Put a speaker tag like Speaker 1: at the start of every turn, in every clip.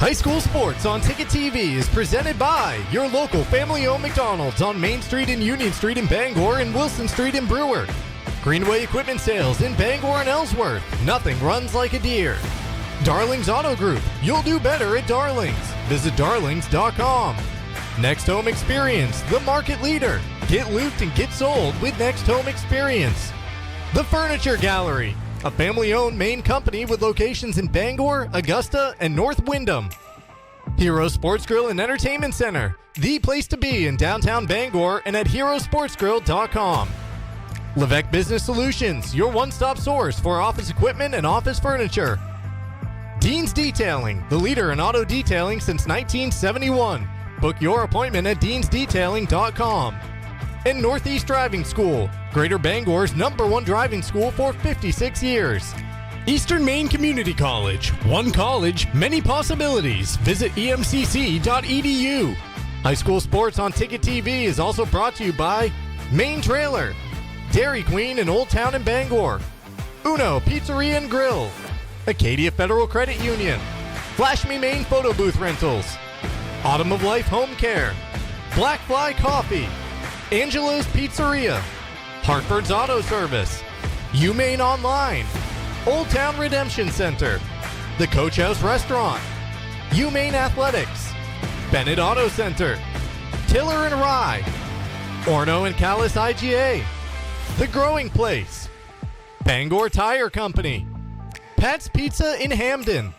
Speaker 1: High school sports on Ticket TV is presented by your local family-owned McDonald's on Main Street and Union Street in Bangor and Wilson Street in Brewer. Greenway Equipment Sales in Bangor and Ellsworth. Nothing runs like a deer. Darlings Auto Group. You'll do better at Darlings. Visit darlings.com. Next Home Experience, the market leader. Get looped and get sold with Next Home Experience. The Furniture Gallery, a family-owned Maine company with locations in Bangor, Augusta, and North Windham. Hero Sports Grill and Entertainment Center, the place to be in downtown Bangor and at herosportsgrill.com. Levesque Business Solutions, your one-stop source for office equipment and office furniture. Dean's Detailing, the leader in auto detailing since 1971. Book your appointment at deansdetailing.com. And Northeast Driving School, Greater Bangor's #1 driving school for 56 years. Eastern Maine Community College, one college, many possibilities. Visit emcc.edu. High school sports on Ticket TV is also brought to you by Maine Trailer, Dairy Queen in Old Town and Bangor, Uno Pizzeria and Grill, Acadia Federal Credit Union, Flash Me Maine Photo Booth Rentals, Autumn of Life Home Care, Black Fly Coffee, Angelo's Pizzeria, Hartford's Auto Service, UMaine Online, Old Town Redemption Center, the Coach House Restaurant, UMaine Athletics, Bennett Auto Center, Tiller and Rye, Orno and Callis IGA, The Growing Place, Bangor Tire Company, Pat's Pizza in Hamden,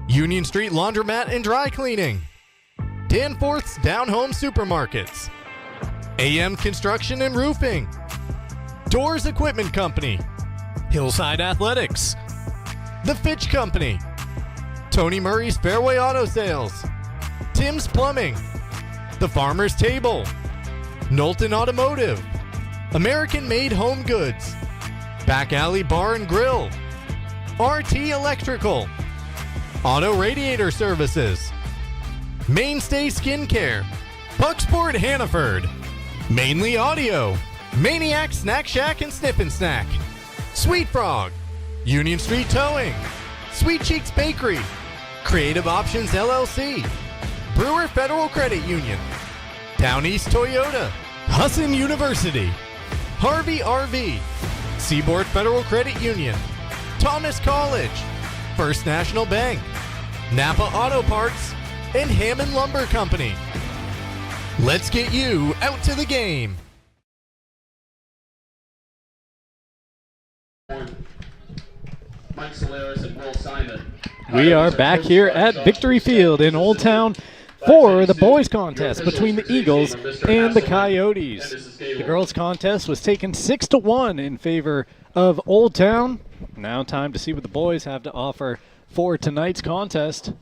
Speaker 1: Union Street Laundromat and Dry Cleaning, Danforth's Down Home Supermarkets, AM Construction and Roofing, Doors Equipment Company, Hillside Athletics, The Fitch Company, Tony Murray's Fairway Auto Sales, Tim's Plumbing, The Farmer's Table, Knowlton Automotive, American Made Home Goods, Back Alley Bar and Grill, RT Electrical, Auto Radiator Services, Mainstay Skincare, Pucksport Hannaford, Mainly Audio, Maniac Snack Shack and Snip and Snack, Sweet Frog, Union Street Towing, Sweet Cheeks Bakery, Creative Options LLC, Brewer Federal Credit Union, Down East Toyota, Husson University, Harvey RV, Seaboard Federal Credit Union, Thomas College, First National Bank, Napa Auto Parts, and Hammond Lumber Company. Let's get you out to the game.
Speaker 2: Mike Solaris and Will Simon.
Speaker 3: We are back here at Victory Field in Old Town for the boys contest between the Eagles and the Coyotes. The girls contest was taken 6-1 in favor of Old Town. Now time to see what the boys have to offer for tonight's contest.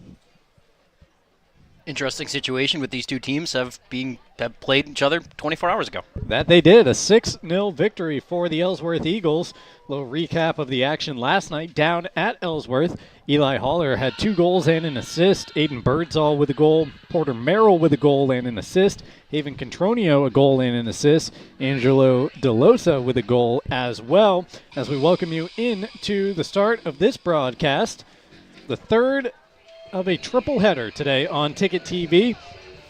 Speaker 4: Interesting situation with these two teams have played each other 24 hours ago.
Speaker 3: That they did. A 6-0 victory for the Ellsworth Eagles. Little recap of the action last night down at Ellsworth. Eli Haller had 2 goals and an assist. Aiden Birdsall with a goal. Porter Merrill with a goal and an assist. Haven Contronio a goal and an assist. Angelo DeLosa with a goal as well. As we welcome you into the start of this broadcast, the third of a triple header today on Ticket TV.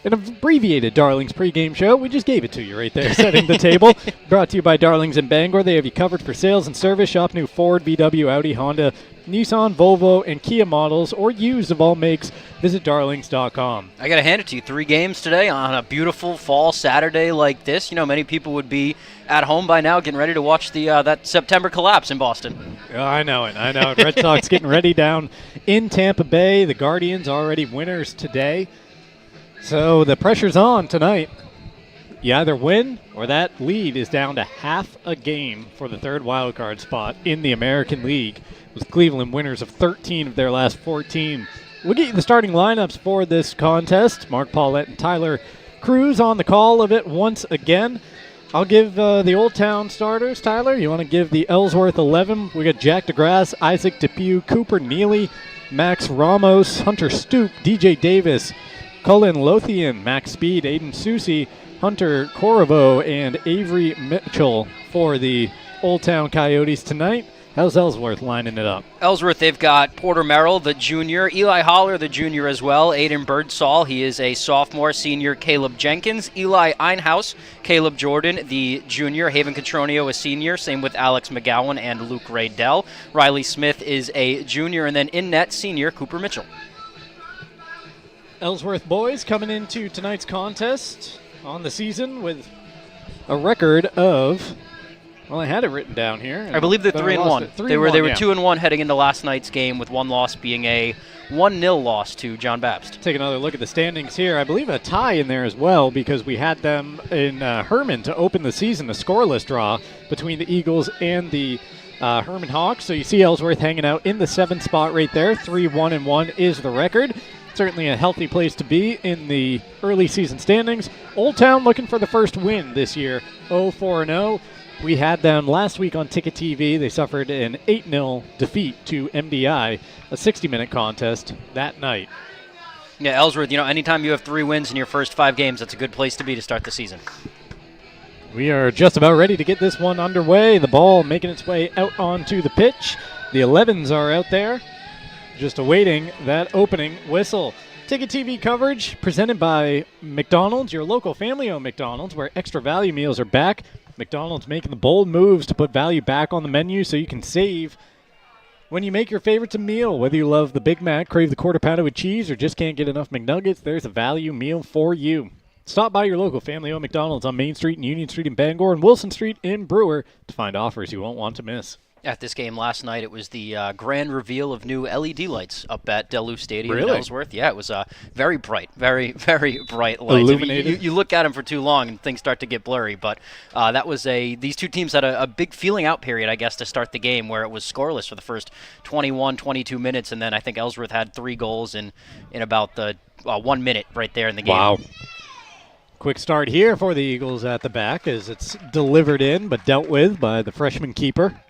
Speaker 3: An abbreviated Darlings pregame show. We just gave it to you right there, setting the table. Brought to you by Darlings in Bangor. They have you covered for sales and service. Shop new Ford, VW, Audi, Honda, Nissan, Volvo, and Kia models, or used of all makes. Visit darlings.com.
Speaker 4: I got to hand it to you. 3 games today on a beautiful fall Saturday like this. You know, many people would be at home by now getting ready to watch the that September collapse in Boston.
Speaker 3: I know it. Red Sox getting ready down in Tampa Bay. The Guardians already winners today. So the pressure's on tonight. You either win or that lead is down to half a game for the third wildcard spot in the American League, with Cleveland winners of 13 of their last 14. We'll get you the starting lineups for this contest. Mark Paulette and Tyler Cruz on the call of it once again. I'll give the Old Town starters. Tyler, you want to give the Ellsworth 11? We got Jack DeGrasse, Isaac Depew, Cooper Neely, Max Ramos, Hunter Stoop, DJ Davis, Cullen Lothian, Max Speed, Aiden Susi, Hunter Corriveau, and Avery Mitchell for the Old Town Coyotes tonight. How's Ellsworth lining it up?
Speaker 4: Ellsworth, they've got Porter Merrill, the junior, Eli Holler, the junior as well, Aiden Birdsall, he is a sophomore, senior, Caleb Jenkins, Eli Einhaus, Caleb Jordan, the junior, Haven Catronio, a senior, same with Alex McGowan and Luke Raydell. Riley Smith is a junior, and then in net, senior, Cooper Mitchell.
Speaker 3: Ellsworth boys coming into tonight's contest on the season with a record of, well, I had it written down here.
Speaker 4: I believe they're 3-1. They were 2-1 heading into last night's game, with one loss being a 1-0 loss to John Babst.
Speaker 3: Take another look at the standings here. I believe a tie in there as well, because we had them in Herman to open the season, a scoreless draw between the Eagles and the Herman Hawks. So you see Ellsworth hanging out in the 7th spot right there. 3-1-1 is the record. Certainly a healthy place to be in the early season standings. Old Town looking for the first win this year, 0-4-0. We had them last week on Ticket TV. They suffered an 8-0 defeat to MDI, a 60-minute contest that night.
Speaker 4: Yeah, Ellsworth, anytime you have 3 wins in your first 5 games, that's a good place to be to start the season.
Speaker 3: We are just about ready to get this one underway. The ball making its way out onto the pitch. The 11s are out there, just awaiting that opening whistle. Ticket TV coverage presented by McDonald's, your local family-owned McDonald's, where extra value meals are back. McDonald's making the bold moves to put value back on the menu so you can save when you make your favorites a meal. Whether you love the Big Mac, crave the quarter pounder with cheese, or just can't get enough McNuggets, there's a value meal for you. Stop by your local family-owned McDonald's on Main Street and Union Street in Bangor and Wilson Street in Brewer to find offers you won't want to miss.
Speaker 4: At this game last night, it was the grand reveal of new LED lights up at Duluth Stadium in
Speaker 3: Really?
Speaker 4: Ellsworth. Yeah, it was very bright, very, very bright lights.
Speaker 3: Illuminated?
Speaker 4: You look at them for too long and things start to get blurry, but that was these two teams had a big feeling out period, I guess, to start the game, where it was scoreless for the first 21, 22 minutes, and then I think Ellsworth had 3 goals in about the 1 minute right there in the game.
Speaker 3: Wow. Quick start here for the Eagles at the back as it's delivered in but dealt with by the freshman keeper.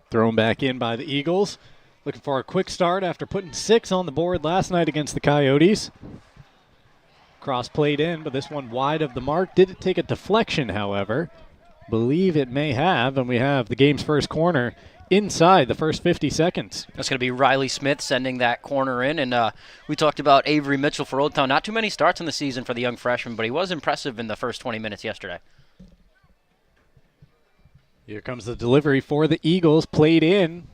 Speaker 3: Thrown back in by the Eagles. Looking for a quick start after putting 6 on the board last night against the Coyotes. Cross played in, but this one wide of the mark. Did it take a deflection, however? Believe it may have, and we have the game's first corner inside the first 50 seconds.
Speaker 4: That's going to be Riley Smith sending that corner in, and we talked about Avery Mitchell for Old Town. Not too many starts in the season for the young freshman, but he was impressive in the first 20 minutes yesterday.
Speaker 3: Here comes the delivery for the Eagles, played in,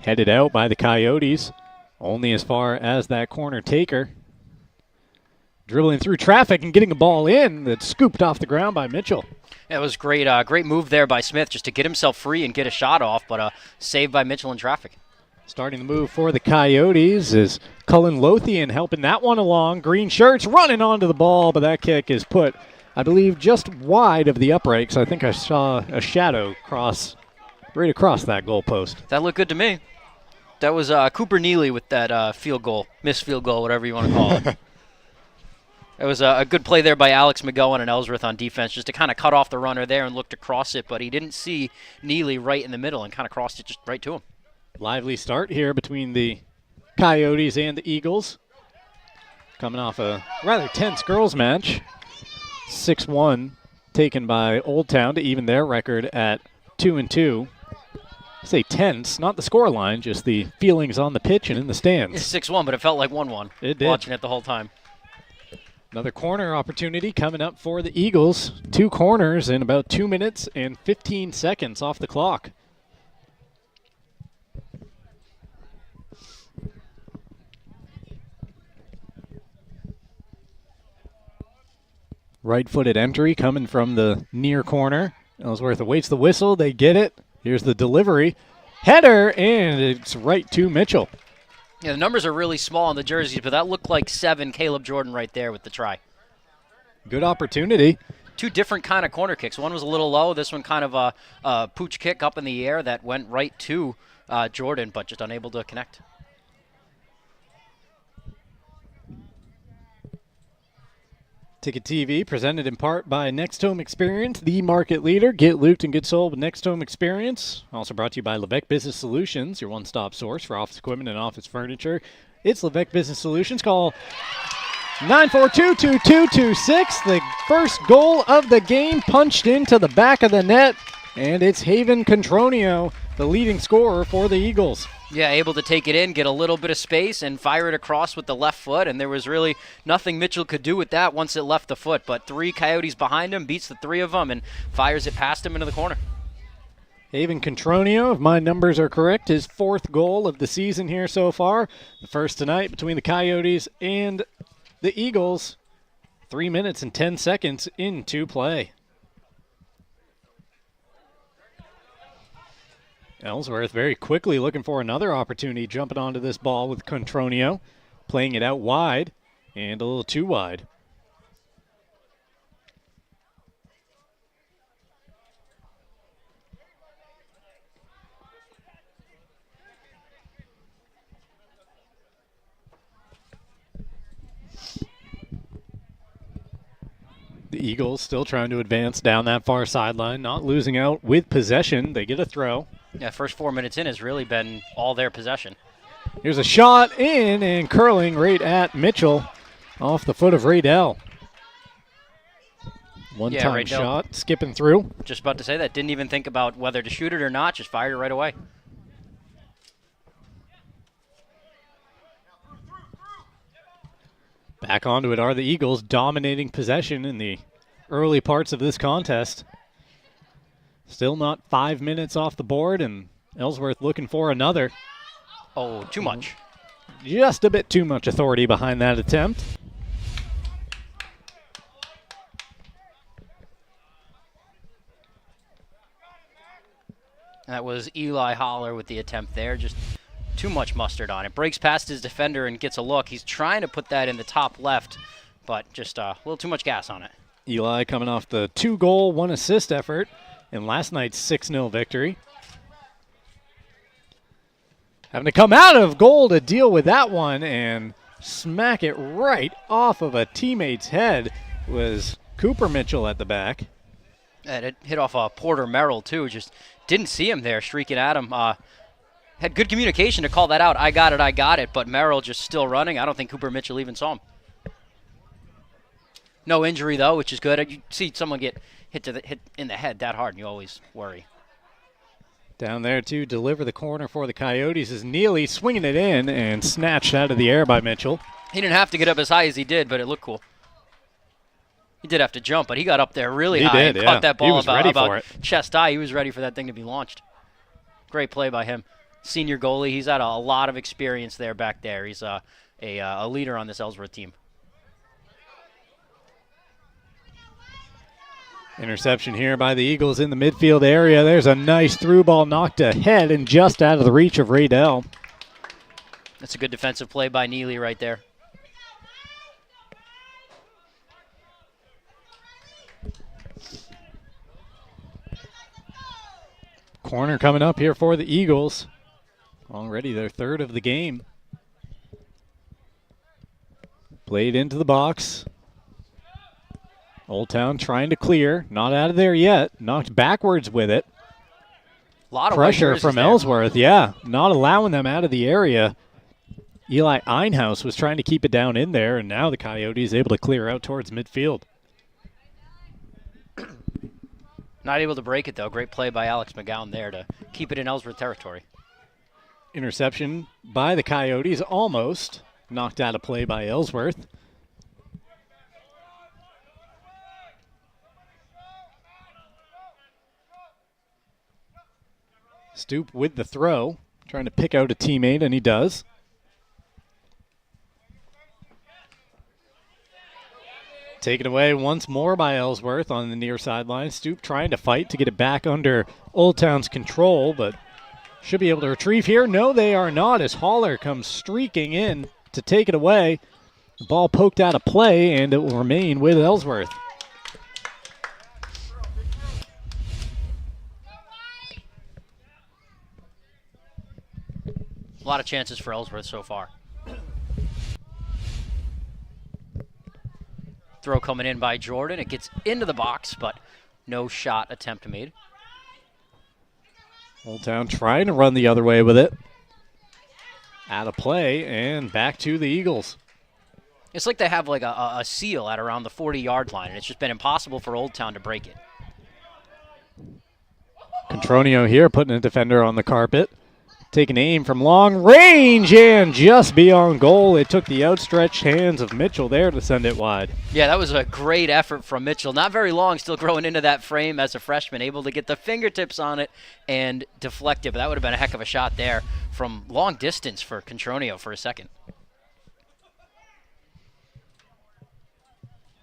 Speaker 3: headed out by the Coyotes, only as far as that corner taker. Dribbling through traffic and getting a ball in that's scooped off the ground by Mitchell.
Speaker 4: It was great, great move there by Smith just to get himself free and get a shot off, but saved by Mitchell in traffic.
Speaker 3: Starting the move for the Coyotes is Cullen Lothian helping that one along. Green shirts running onto the ball, but that kick is put, I believe, just wide of the upright, because I think I saw a shadow cross right across that goalpost.
Speaker 4: That looked good to me. That was Cooper Neely with that field goal, missed field goal, whatever you want to call it. It was a good play there by Alex McGowan and Ellsworth on defense, just to kind of cut off the runner there and look to cross it, but he didn't see Neely right in the middle and kind of crossed it just right to him.
Speaker 3: Lively start here between the Coyotes and the Eagles. Coming off a rather tense girls match. 6-1 taken by Old Town to even their record at 2-2. I say tense, not the scoreline, just the feelings on the pitch and in the stands.
Speaker 4: It's 6-1, but it felt like 1-1.
Speaker 3: It did.
Speaker 4: Watching it the whole time.
Speaker 3: Another corner opportunity coming up for the Eagles. 2 corners in about 2 minutes and 15 seconds off the clock. Right-footed entry coming from the near corner. Ellsworth awaits the whistle. They get it. Here's the delivery. Header, and it's right to Mitchell.
Speaker 4: Yeah, the numbers are really small on the jerseys, but that looked like 7 Caleb Jordan right there with the try.
Speaker 3: Good opportunity.
Speaker 4: 2 different kind of corner kicks. One was a little low. This one kind of a pooch kick up in the air that went right to Jordan, but just unable to connect.
Speaker 3: Ticket TV presented in part by Next Home Experience, the market leader. Get looped and get sold with Next Home Experience. Also brought to you by Levesque Business Solutions, your one-stop source for office equipment and office furniture. It's Levesque Business Solutions. Call 942-2226. The first goal of the game punched into the back of the net, and it's Haven Contronio, the leading scorer for the Eagles.
Speaker 4: Yeah, able to take it in, get a little bit of space, and fire it across with the left foot, and there was really nothing Mitchell could do with that once it left the foot. But 3 Coyotes behind him, beats the 3 of them, and fires it past him into the corner.
Speaker 3: Haven Contronio, if my numbers are correct, his 4th goal of the season here so far. The first tonight between the Coyotes and the Eagles. 3 minutes and 10 seconds into play. Ellsworth very quickly looking for another opportunity, jumping onto this ball with Contronio, playing it out wide and a little too wide. The Eagles still trying to advance down that far sideline, not losing out with possession. They get a throw.
Speaker 4: Yeah, first 4 minutes in has really been all their possession.
Speaker 3: Here's a shot in and curling right at Mitchell off the foot of Raydell. One-time shot, skipping through.
Speaker 4: Just about to say that. Didn't even think about whether to shoot it or not. Just fired it right away.
Speaker 3: Back onto it are the Eagles, dominating possession in the early parts of this contest. Still not 5 minutes off the board, and Ellsworth looking for another.
Speaker 4: Oh, too much.
Speaker 3: Just a bit too much authority behind that attempt.
Speaker 4: That was Eli Holler with the attempt there. Just too much mustard on it. Breaks past his defender and gets a look. He's trying to put that in the top left, but just a little too much gas on it.
Speaker 3: Eli coming off the 2-goal, 1-assist effort in last night's 6-0 victory. Having to come out of goal to deal with that one and smack it right off of a teammate's head was Cooper Mitchell at the back.
Speaker 4: And it hit off Porter Merrill, too. Just didn't see him there, streaking at him. Had good communication to call that out. I got it, but Merrill just still running. I don't think Cooper Mitchell even saw him. No injury, though, which is good. You see someone get hit in the head that hard, and you always worry.
Speaker 3: Down there to deliver the corner for the Coyotes is Neely swinging it in and snatched out of the air by Mitchell.
Speaker 4: He didn't have to get up as high as he did, but it looked cool. He did have to jump, but he got up there really high and caught that ball about chest high. He was ready for that thing to be launched. Great play by him. Senior goalie. He's had a lot of experience there back there. He's a leader on this Ellsworth team.
Speaker 3: Interception here by the Eagles in the midfield area. There's a nice through ball knocked ahead and just out of the reach of Raydell.
Speaker 4: That's a good defensive play by Neely right there.
Speaker 3: Corner coming up here for the Eagles. Already their 3rd of the game. Played into the box. Old Town trying to clear. Not out of there yet. Knocked backwards with it.
Speaker 4: A lot of
Speaker 3: pressure from Ellsworth, yeah. Not allowing them out of the area. Eli Einhaus was trying to keep it down in there, and now the Coyotes able to clear out towards midfield.
Speaker 4: Not able to break it, though. Great play by Alex McGowan there to keep it in Ellsworth territory.
Speaker 3: Interception by the Coyotes, almost knocked out of play by Ellsworth. Stoop with the throw, trying to pick out a teammate, and he does. Taken away once more by Ellsworth on the near sideline. Stoop trying to fight to get it back under Old Town's control, but should be able to retrieve here. No, they are not, as Haller comes streaking in to take it away. The ball poked out of play, and it will remain with Ellsworth.
Speaker 4: A lot of chances for Ellsworth so far. Throw coming in by Jordan. It gets into the box, but no shot attempt made.
Speaker 3: Old Town trying to run the other way with it. Out of play and back to the Eagles.
Speaker 4: It's like they have like a seal at around the 40-yard line, and it's just been impossible for Old Town to break it.
Speaker 3: Contronio here putting a defender on the carpet. Taking aim from long range and just beyond goal. It took the outstretched hands of Mitchell there to send it wide.
Speaker 4: Yeah, that was a great effort from Mitchell. Not very long, still growing into that frame as a freshman, able to get the fingertips on it and deflect it. But that would have been a heck of a shot there from long distance for Contronio for a second.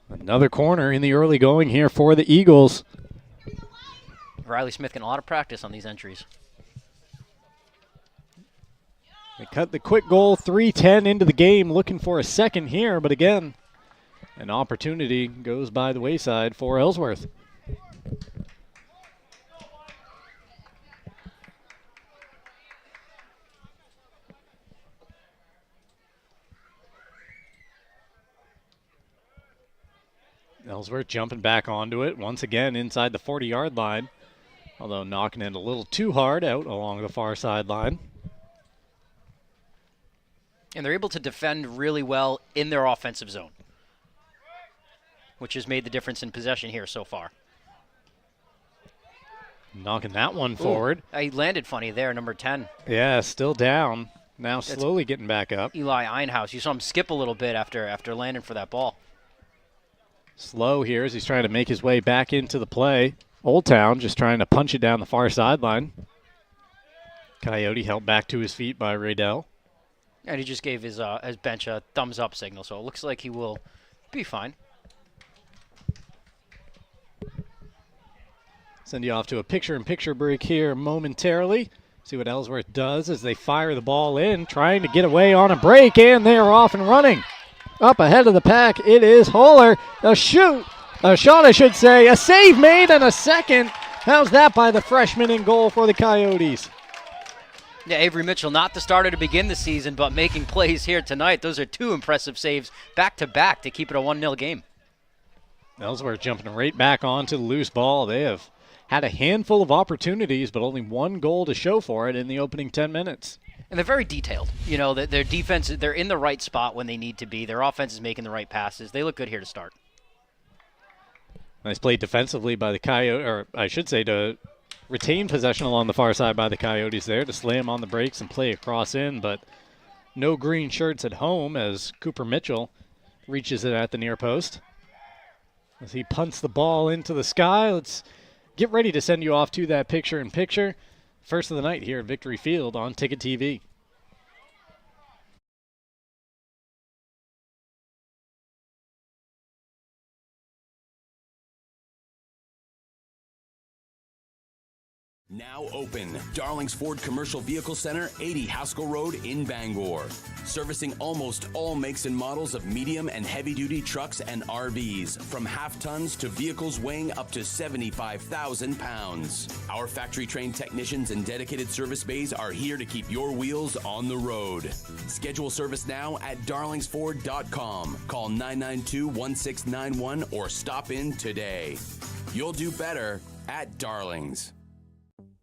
Speaker 3: Another corner in the early going here for the Eagles.
Speaker 4: Riley Smith getting a lot of practice on these entries.
Speaker 3: They cut the quick goal, 3:10 into the game, looking for a second here, but again, an opportunity goes by the wayside for Ellsworth. Ellsworth jumping back onto it, once again inside the 40-yard line, although knocking it a little too hard out along the far sideline.
Speaker 4: And they're able to defend really well in their offensive zone, which has made the difference in possession here so far.
Speaker 3: Knocking that one forward.
Speaker 4: He landed funny there, number 10.
Speaker 3: Yeah, still down. Now slowly getting back up.
Speaker 4: Eli Einhaus. You saw him skip a little bit after landing for that ball.
Speaker 3: Slow here as he's trying to make his way back into the play. Old Town just trying to punch it down the far sideline. Coyote held back to his feet by Raydell.
Speaker 4: And he just gave his bench a thumbs-up signal, so it looks like he will be fine.
Speaker 3: Send you off to a picture-in-picture break here momentarily. See what Ellsworth does as they fire the ball in, trying to get away on a break, and they are off and running. Up ahead of the pack, it is Holler. A shot, I should say. A save made and a second. How's that by the freshman in goal for the Coyotes?
Speaker 4: Yeah, Avery Mitchell, not the starter to begin the season, but making plays here tonight. Those are two impressive saves back-to-back to keep it a 1-0 game.
Speaker 3: Ellsworth jumping right back onto the loose ball. They have had a handful of opportunities, but only one goal to show for it in the opening 10 minutes.
Speaker 4: And they're very detailed. You know, their defense, they're in the right spot when they need to be. Their offense is making the right passes. They look good here to start.
Speaker 3: Nice play defensively by the Coyotes, or I should say to retain possession along the far side by the Coyotes there to slam on the brakes and play across in, but no green shirts at home as Cooper Mitchell reaches it at the near post. As he punts the ball into the sky, let's get ready to send you off to that picture-in-picture. First of the night here at Victory Field on Ticket TV.
Speaker 5: Now open, Darling's Ford Commercial Vehicle Center, 80 Haskell Road in Bangor. Servicing almost all makes and models of medium and heavy-duty trucks and RVs, from half-tons to vehicles weighing up to 75,000 pounds. Our factory-trained technicians and dedicated service bays are here to keep your wheels on the road. Schedule service now at darlingsford.com. Call 992-1691 or stop in today. You'll do better at Darling's.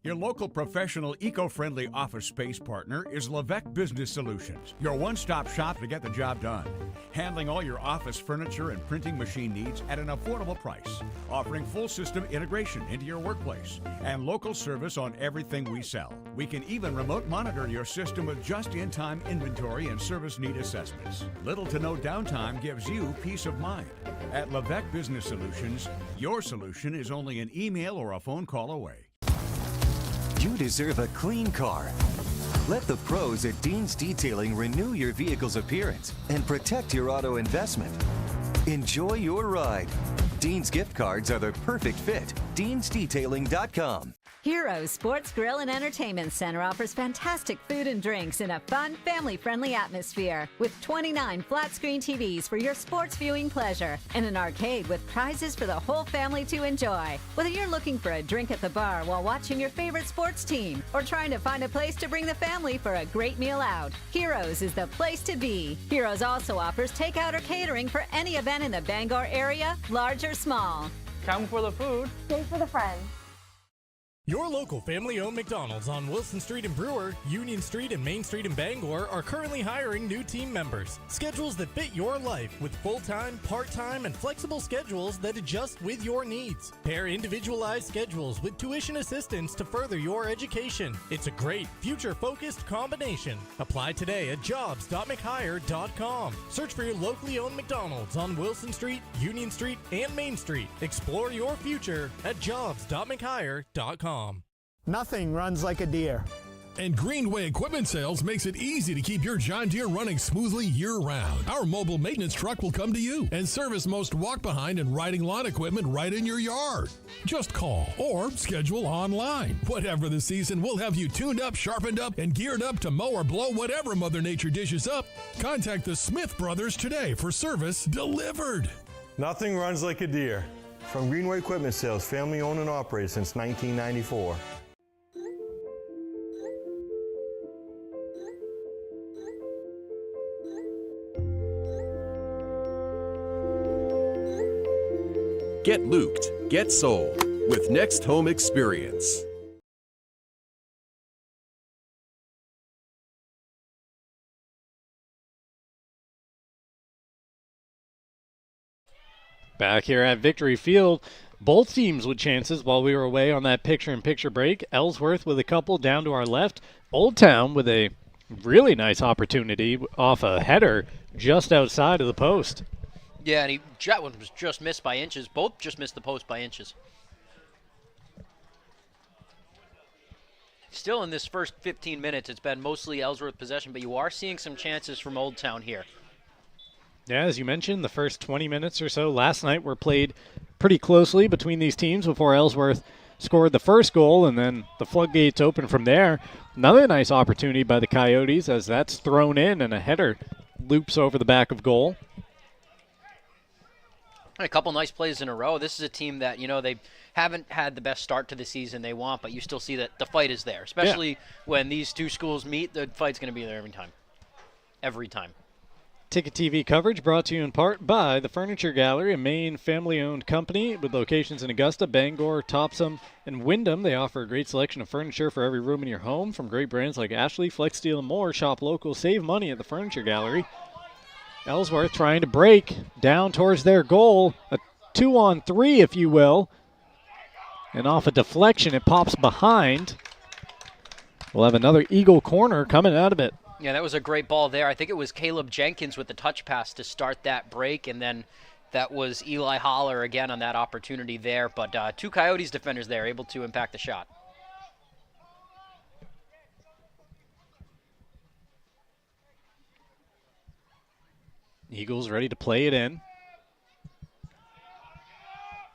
Speaker 6: Your local professional, eco-friendly office space partner is Levesque Business Solutions, your one-stop shop to get the job done. Handling all your office furniture and printing machine needs at an affordable price. Offering full system integration into your workplace and local service on everything we sell. We can even remote monitor your system with just-in-time inventory and service need assessments. Little to no downtime gives you peace of mind. At Levesque Business Solutions, your solution is only an email or a phone call away.
Speaker 7: You deserve a clean car. Let the pros at Dean's Detailing renew your vehicle's appearance and protect your auto investment. Enjoy your ride. Dean's gift cards are the perfect fit. Dean'sDetailing.com.
Speaker 8: Heroes Sports Grill and Entertainment Center offers fantastic food and drinks in a fun, family-friendly atmosphere with 29 flat-screen TVs for your sports viewing pleasure and an arcade with prizes for the whole family to enjoy. Whether you're looking for a drink at the bar while watching your favorite sports team or trying to find a place to bring the family for a great meal out, Heroes is the place to be. Heroes also offers takeout or catering for any event in the Bangor area, large or small.
Speaker 9: Come for the food.
Speaker 10: Stay for the friends.
Speaker 1: Your local family-owned McDonald's on Wilson Street in Brewer, Union Street and Main Street in Bangor are currently hiring new team members. Schedules that fit your life with full-time, part-time, and flexible schedules that adjust with your needs. Pair individualized schedules with tuition assistance to further your education. It's a great, future-focused combination. Apply today at jobs.mchire.com. Search for your locally owned McDonald's on Wilson Street, Union Street, and Main Street. Explore your future at jobs.mchire.com.
Speaker 11: Nothing runs like a deer.
Speaker 12: And Greenway Equipment Sales makes it easy to keep your John Deere running smoothly year-round. Our mobile maintenance truck will come to you and service most walk-behind and riding lawn equipment right in your yard. Just call or schedule online. Whatever the season, we'll have you tuned up, sharpened up, and geared up to mow or blow whatever Mother Nature dishes up. Contact the Smith Brothers today for service delivered.
Speaker 13: Nothing runs like a deer. From Greenway Equipment Sales, family owned and operated since 1994.
Speaker 14: Get looped, get sold with Next Home Experience.
Speaker 3: Back here at Victory Field, both teams with chances while we were away on that picture-in-picture break. Ellsworth with a couple down to our left. Old Town with a really nice opportunity off a header just outside of the post.
Speaker 4: Yeah, and that one was just missed by inches. Both just missed the post by inches. Still in this first 15 minutes, it's been mostly Ellsworth possession, but you are seeing some chances from Old Town here.
Speaker 3: Yeah, as you mentioned, the first 20 minutes or so last night were played pretty closely between these teams before Ellsworth scored the first goal, and then the floodgates open from there. Another nice opportunity by the Coyotes as that's thrown in and a header loops over the back of goal.
Speaker 4: A couple nice plays in a row. This is a team that, they haven't had the best start to the season they want, but you still see that the fight is there, especially when these two schools meet. The fight's going to be there every time. Every time.
Speaker 3: Ticket TV coverage brought to you in part by the Furniture Gallery, a Maine family-owned company with locations in Augusta, Bangor, Topsom, and Wyndham. They offer a great selection of furniture for every room in your home, from great brands like Ashley, FlexSteel, and more. Shop local, save money at the Furniture Gallery. Ellsworth trying to break down towards their goal, a 2-on-3, if you will. And off a deflection, it pops behind. We'll have another Eagle corner coming out of it.
Speaker 4: Yeah, that was a great ball there. I think it was Caleb Jenkins with the touch pass to start that break, and then that was Eli Holler again on that opportunity there. But two Coyotes defenders there able to impact the shot.
Speaker 3: Eagles ready to play it in.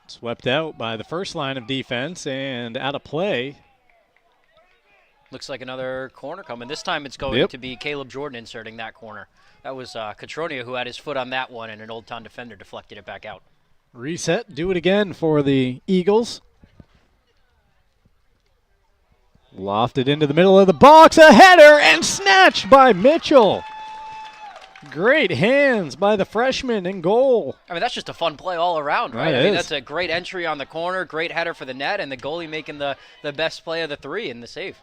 Speaker 3: Swept out by the first line of defense and out of play.
Speaker 4: Looks like another corner coming. This time it's going to be Caleb Jordan inserting that corner. That was Catronia who had his foot on that one, and an Old Town defender deflected it back out.
Speaker 3: Reset, do it again for the Eagles. Lofted into the middle of the box, a header, and snatched by Mitchell. Great hands by the freshman in goal.
Speaker 4: I mean, that's just a fun play all around, right?
Speaker 3: That is.
Speaker 4: That's a great entry on the corner, great header for the net, and the goalie making the best play of the three in the save.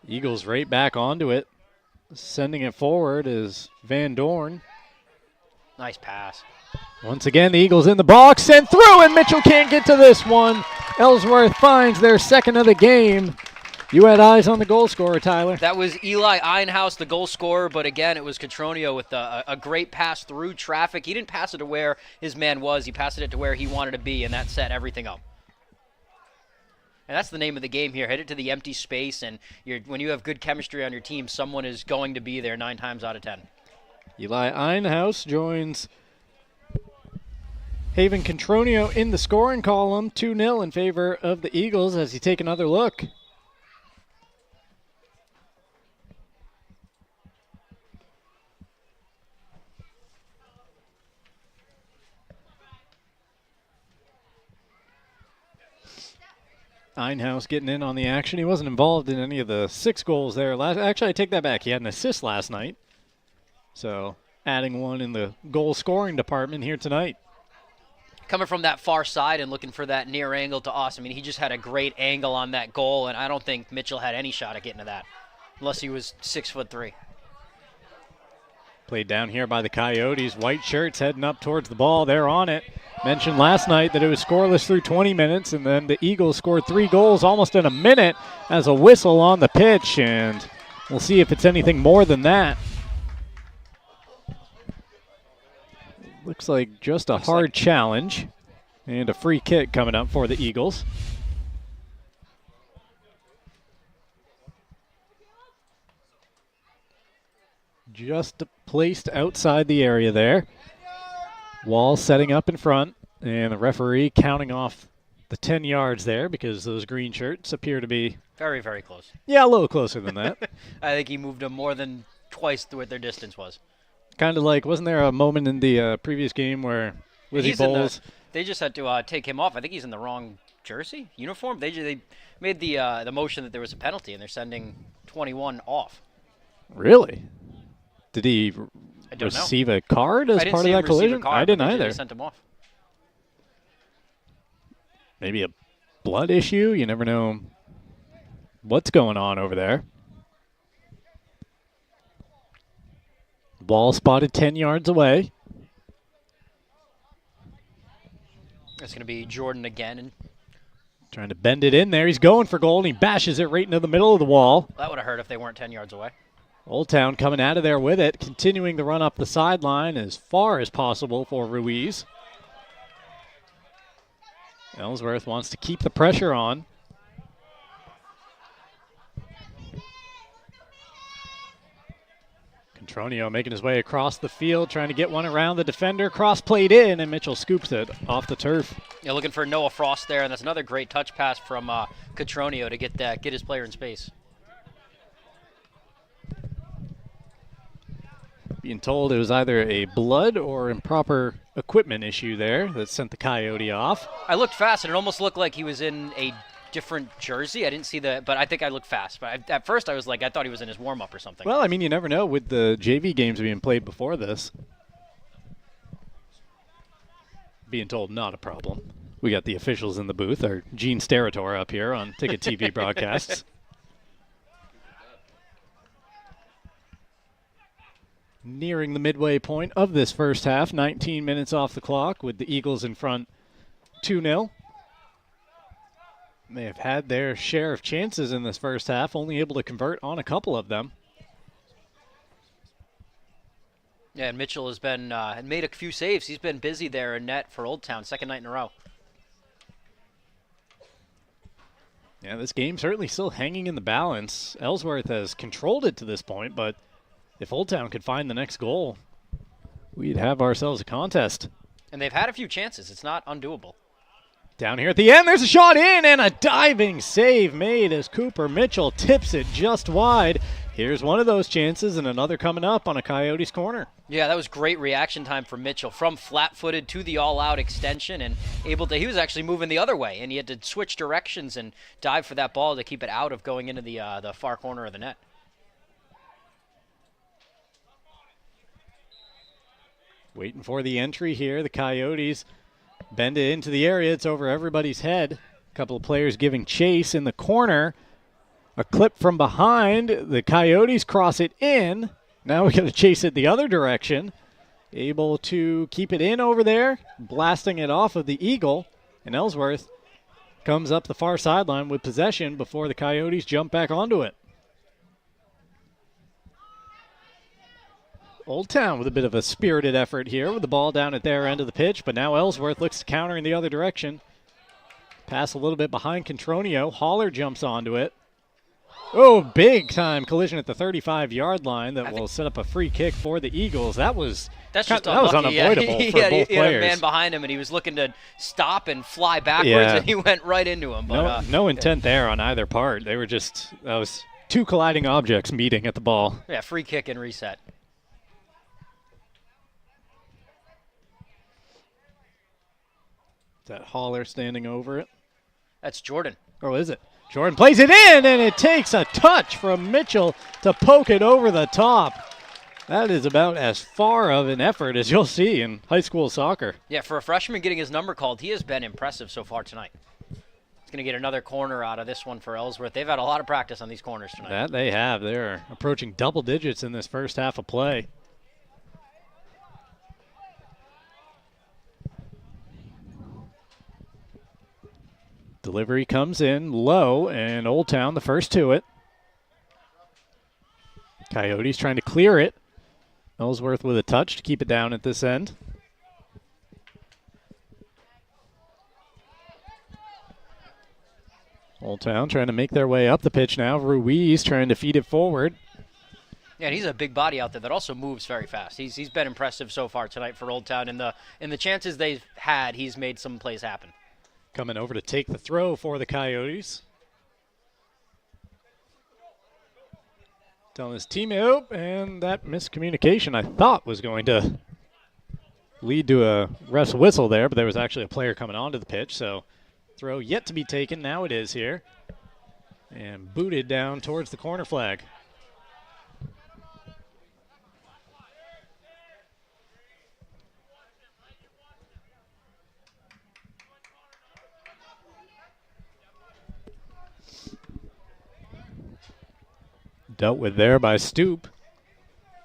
Speaker 3: Eagles right back onto it. Sending it forward is Van Dorn.
Speaker 4: Nice pass.
Speaker 3: Once again, the Eagles in the box and through, and Mitchell can't get to this one. Ellsworth finds their second of the game. You had eyes on the goal scorer, Tyler.
Speaker 4: That was Eli Einhaus, the goal scorer, but again, it was Catronio with a great pass through traffic. He didn't pass it to where his man was. He passed it to where he wanted to be, and that set everything up. And that's the name of the game here. Hit it to the empty space, and when you have good chemistry on your team, someone is going to be there 9 times out of 10.
Speaker 3: Eli Einhaus joins Haven Contronio in the scoring column, 2-0 in favor of the Eagles as you take another look. Einhaus getting in on the action. He wasn't involved in any of the 6 goals there. Actually, I take that back. He had an assist last night. So adding one in the goal scoring department here tonight.
Speaker 4: Coming from that far side and looking for that near angle to us. I mean, he just had a great angle on that goal, and I don't think Mitchell had any shot at getting to that, unless he was 6'3".
Speaker 3: Played down here by the Coyotes. White shirts heading up towards the ball. They're on it. Mentioned last night that it was scoreless through 20 minutes, and then the Eagles scored 3 goals almost in a minute as a whistle on the pitch, and we'll see if it's anything more than that. Looks like just a hard challenge and a free kick coming up for the Eagles. Just placed outside the area there. Wall setting up in front, and the referee counting off the 10 yards there because those green shirts appear to be...
Speaker 4: Very, very close.
Speaker 3: Yeah, a little closer than that.
Speaker 4: I think he moved them more than twice what their distance was.
Speaker 3: Kind of like, wasn't there a moment in the previous game where Lizzie Bowles...
Speaker 4: They just had to take him off. I think he's in the wrong jersey, uniform. They made the motion that there was a penalty, and they're sending 21 off.
Speaker 3: Really? Did he receive a card as part of that collision? I didn't either.
Speaker 4: They sent him off.
Speaker 3: Maybe a blood issue? You never know what's going on over there. Ball spotted 10 yards away.
Speaker 4: It's going to be Jordan again. And
Speaker 3: trying to bend it in there. He's going for goal, and he bashes it right into the middle of the wall.
Speaker 4: That would have hurt if they weren't 10 yards away.
Speaker 3: Old Town coming out of there with it, continuing the run up the sideline as far as possible for Ruiz. Ellsworth wants to keep the pressure on. Contronio making his way across the field, trying to get one around the defender. Cross played in, and Mitchell scoops it off the turf.
Speaker 4: Yeah, looking for Noah Frost there, and that's another great touch pass from Contronio to get his player in space.
Speaker 3: Being told it was either a blood or improper equipment issue there that sent the Coyote off.
Speaker 4: I looked fast, and it almost looked like he was in a different jersey. I didn't see but I think I looked fast. But at first I was like, I thought he was in his warm-up or something.
Speaker 3: Well, I mean, you never know with the JV games being played before this. Being told not a problem. We got the officials in the booth, our Gene Sterator up here on Ticket TV broadcasts. Nearing the midway point of this first half, 19 minutes off the clock with the Eagles in front 2-0. They have had their share of chances in this first half, only able to convert on a couple of them.
Speaker 4: Yeah, and Mitchell has been made a few saves. He's been busy there in net for Old Town, second night in a row.
Speaker 3: Yeah, this game certainly still hanging in the balance. Ellsworth has controlled it to this point, but if Old Town could find the next goal, we'd have ourselves a contest.
Speaker 4: And they've had a few chances. It's not undoable.
Speaker 3: Down here at the end, there's a shot in and a diving save made as Cooper Mitchell tips it just wide. Here's one of those chances and another coming up on a Coyotes corner.
Speaker 4: Yeah, that was great reaction time for Mitchell. From flat-footed to the all-out extension and he was actually moving the other way and he had to switch directions and dive for that ball to keep it out of going into the far corner of the net.
Speaker 3: Waiting for the entry here. The Coyotes bend it into the area. It's over everybody's head. A couple of players giving chase in the corner. A clip from behind. The Coyotes cross it in. Now we got to chase it the other direction. Able to keep it in over there. Blasting it off of the Eagle. And Ellsworth comes up the far sideline with possession before the Coyotes jump back onto it. Old Town with a bit of a spirited effort here with the ball down at their end of the pitch, but now Ellsworth looks to counter in the other direction. Pass a little bit behind Contronio. Haller jumps onto it. Oh, big time collision at the 35-yard line that will set up a free kick for the Eagles. That was
Speaker 4: That's just
Speaker 3: that was
Speaker 4: unlucky.
Speaker 3: unavoidable
Speaker 4: He
Speaker 3: for
Speaker 4: had,
Speaker 3: both
Speaker 4: he had a
Speaker 3: players.
Speaker 4: man behind him, and he was looking to stop and fly backwards,
Speaker 3: Yeah.
Speaker 4: and he went right into him. But,
Speaker 3: no intent there on either part. They were just, that was two colliding objects meeting at the ball.
Speaker 4: Yeah, free kick and reset.
Speaker 3: Is that Haller standing over it?
Speaker 4: That's Jordan.
Speaker 3: Or is it? Jordan plays it in, and it takes a touch from Mitchell to poke it over the top. That is about as far of an effort as you'll see in high school soccer.
Speaker 4: Yeah, for a freshman getting his number called, he has been impressive so far tonight. He's going to get another corner out of this one for Ellsworth. They've had a lot of practice on these corners tonight.
Speaker 3: That they have. They're approaching double digits in this first half of play. Delivery comes in low, and Old Town the first to it. Coyotes trying to clear it. Ellsworth with a touch to keep it down at this end. Old Town trying to make their way up the pitch now. Ruiz trying to feed it forward.
Speaker 4: Yeah, and he's a big body out there that also moves very fast. He's been impressive so far tonight for Old Town. In the chances they've had, he's made some plays happen.
Speaker 3: Coming over to take the throw for the Coyotes. Telling his teammate, and that miscommunication I thought was going to lead to a ref's whistle there, but there was actually a player coming onto the pitch, so throw yet to be taken. Now it is here. And booted down towards the corner flag. Dealt with there by Stoop.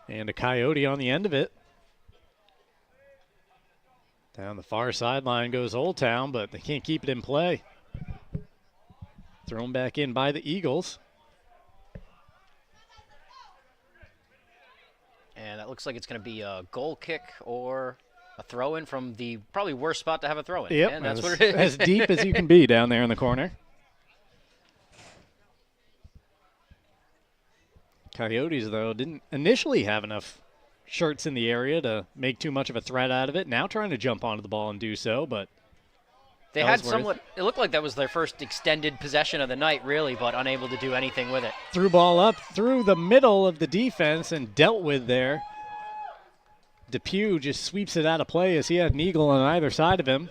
Speaker 3: And a Coyote on the end of it. Down the far sideline goes Old Town, but they can't keep it in play. Thrown back in by the Eagles.
Speaker 4: And that looks like it's going to be a goal kick or a throw-in from the probably worst spot to have a throw-in.
Speaker 3: Yep,
Speaker 4: And that's what it is.
Speaker 3: as deep as you can be down there in the corner. Coyotes, though, didn't initially have enough shirts in the area to make too much of a threat out of it. Now trying to jump onto the ball and do so, but
Speaker 4: They had somewhat, it looked like that was their first extended possession of the night, really, but unable to do anything with it.
Speaker 3: Threw ball up through the middle of the defense and dealt with there. Depew just sweeps it out of play as he had an eagle on either side of him.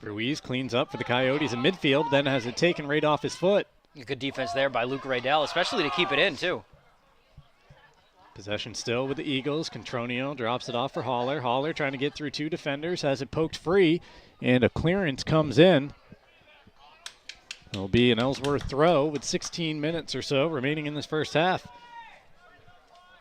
Speaker 3: Ruiz cleans up for the Coyotes in midfield, then has it taken right off his foot.
Speaker 4: Good defense there by Luke Raydell, especially to keep it in, too.
Speaker 3: Possession still with the Eagles. Contronio drops it off for Haller. Haller trying to get through two defenders, has it poked free, and a clearance comes in. It'll be an Ellsworth throw with 16 minutes or so remaining in this first half.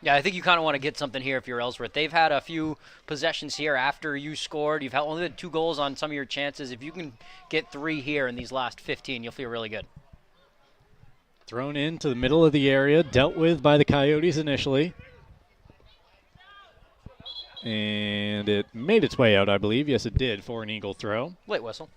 Speaker 4: Yeah, I think you kind of want to get something here if you're Ellsworth. They've had a few possessions here after you scored. You've only had 2 goals on some of your chances. If you can get 3 here in these last 15, you'll feel really good.
Speaker 3: Thrown into the middle of the area, dealt with by the Coyotes initially. And it made its way out, I believe. Yes, it did, for an Eagle throw.
Speaker 4: Late whistle.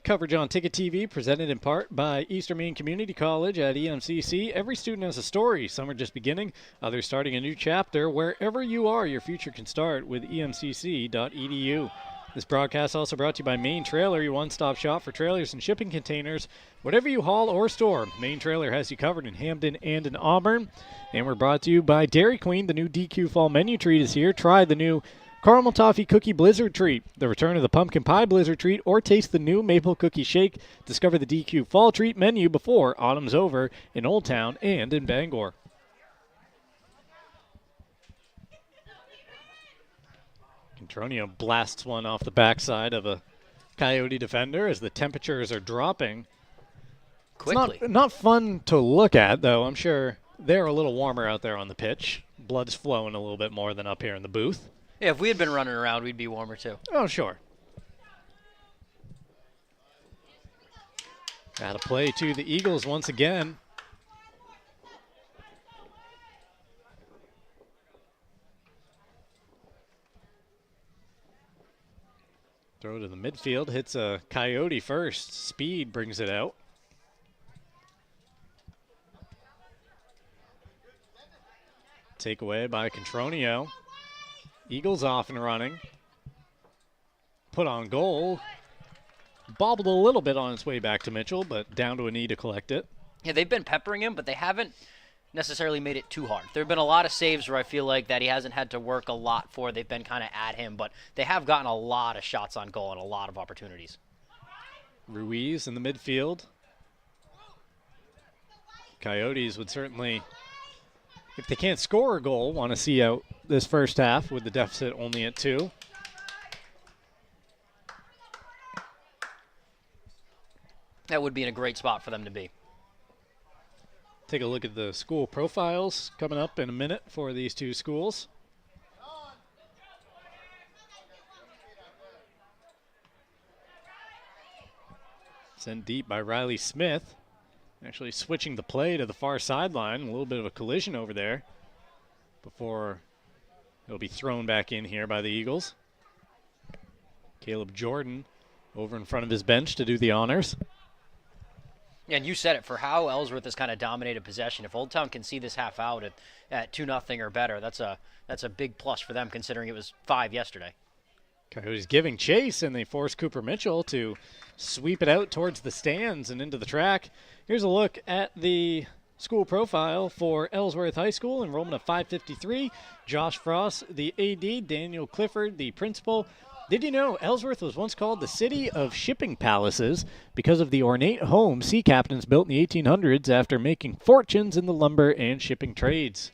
Speaker 3: Coverage on Ticket TV, presented in part by Eastern Maine Community College at EMCC. Every student has a story. Some are just beginning, others starting a new chapter. Wherever you are, your future can start with emcc.edu. This broadcast also brought to you by Maine Trailer, your one-stop shop for trailers and shipping containers. Whatever you haul or store, Maine Trailer has you covered in Hamden and in Auburn. And we're brought to you by Dairy Queen. The new DQ Fall Menu Treat is here. Try the new Caramel Toffee Cookie Blizzard Treat, the return of the Pumpkin Pie Blizzard Treat, or taste the new Maple Cookie Shake. Discover the DQ Fall Treat menu before autumn's over in Old Town and in Bangor. Contronio blasts one off the backside of a Coyote defender as the temperatures are dropping.
Speaker 4: Quickly.
Speaker 3: It's not fun to look at, though. I'm sure they're a little warmer out there on the pitch. Blood's flowing a little bit more than up here in the booth.
Speaker 4: Yeah, if we had been running around, we'd be warmer, too.
Speaker 3: Oh, sure. Got to play to the Eagles once again. Throw to the midfield, hits a Coyote first. Speed brings it out. takeaway by Contronio. Eagles off and running. Put on goal. Bobbled a little bit on its way back to Mitchell, but down to a knee to collect it.
Speaker 4: Yeah, they've been peppering him, but they haven't necessarily made it too hard. There have been a lot of saves where I feel like that he hasn't had to work a lot for. They've been kind of at him, but they have gotten a lot of shots on goal and a lot of opportunities.
Speaker 3: Ruiz in the midfield. Coyotes would certainly, if they can't score a goal, want to see out this first half with the deficit only at 2.
Speaker 4: That would be in a great spot for them to be.
Speaker 3: Take a look at the school profiles coming up in a minute for these two schools. Sent deep by Riley Smith. Actually switching the play to the far sideline. A little bit of a collision over there before it'll be thrown back in here by the Eagles. Caleb Jordan over in front of his bench to do the honors.
Speaker 4: Yeah, and you said it, for how Ellsworth has kind of dominated possession. If Old Town can see this half out at 2-0 or better, that's a big plus for them considering it was 5 yesterday.
Speaker 3: Coyotes giving chase, and they force Cooper Mitchell to sweep it out towards the stands and into the track. Here's a look at the school profile for Ellsworth High School. Enrollment of 553. Josh Frost, the AD. Daniel Clifford, the principal. Did you know Ellsworth was once called the City of Shipping Palaces because of the ornate home sea captains built in the 1800s after making fortunes in the lumber and shipping trades?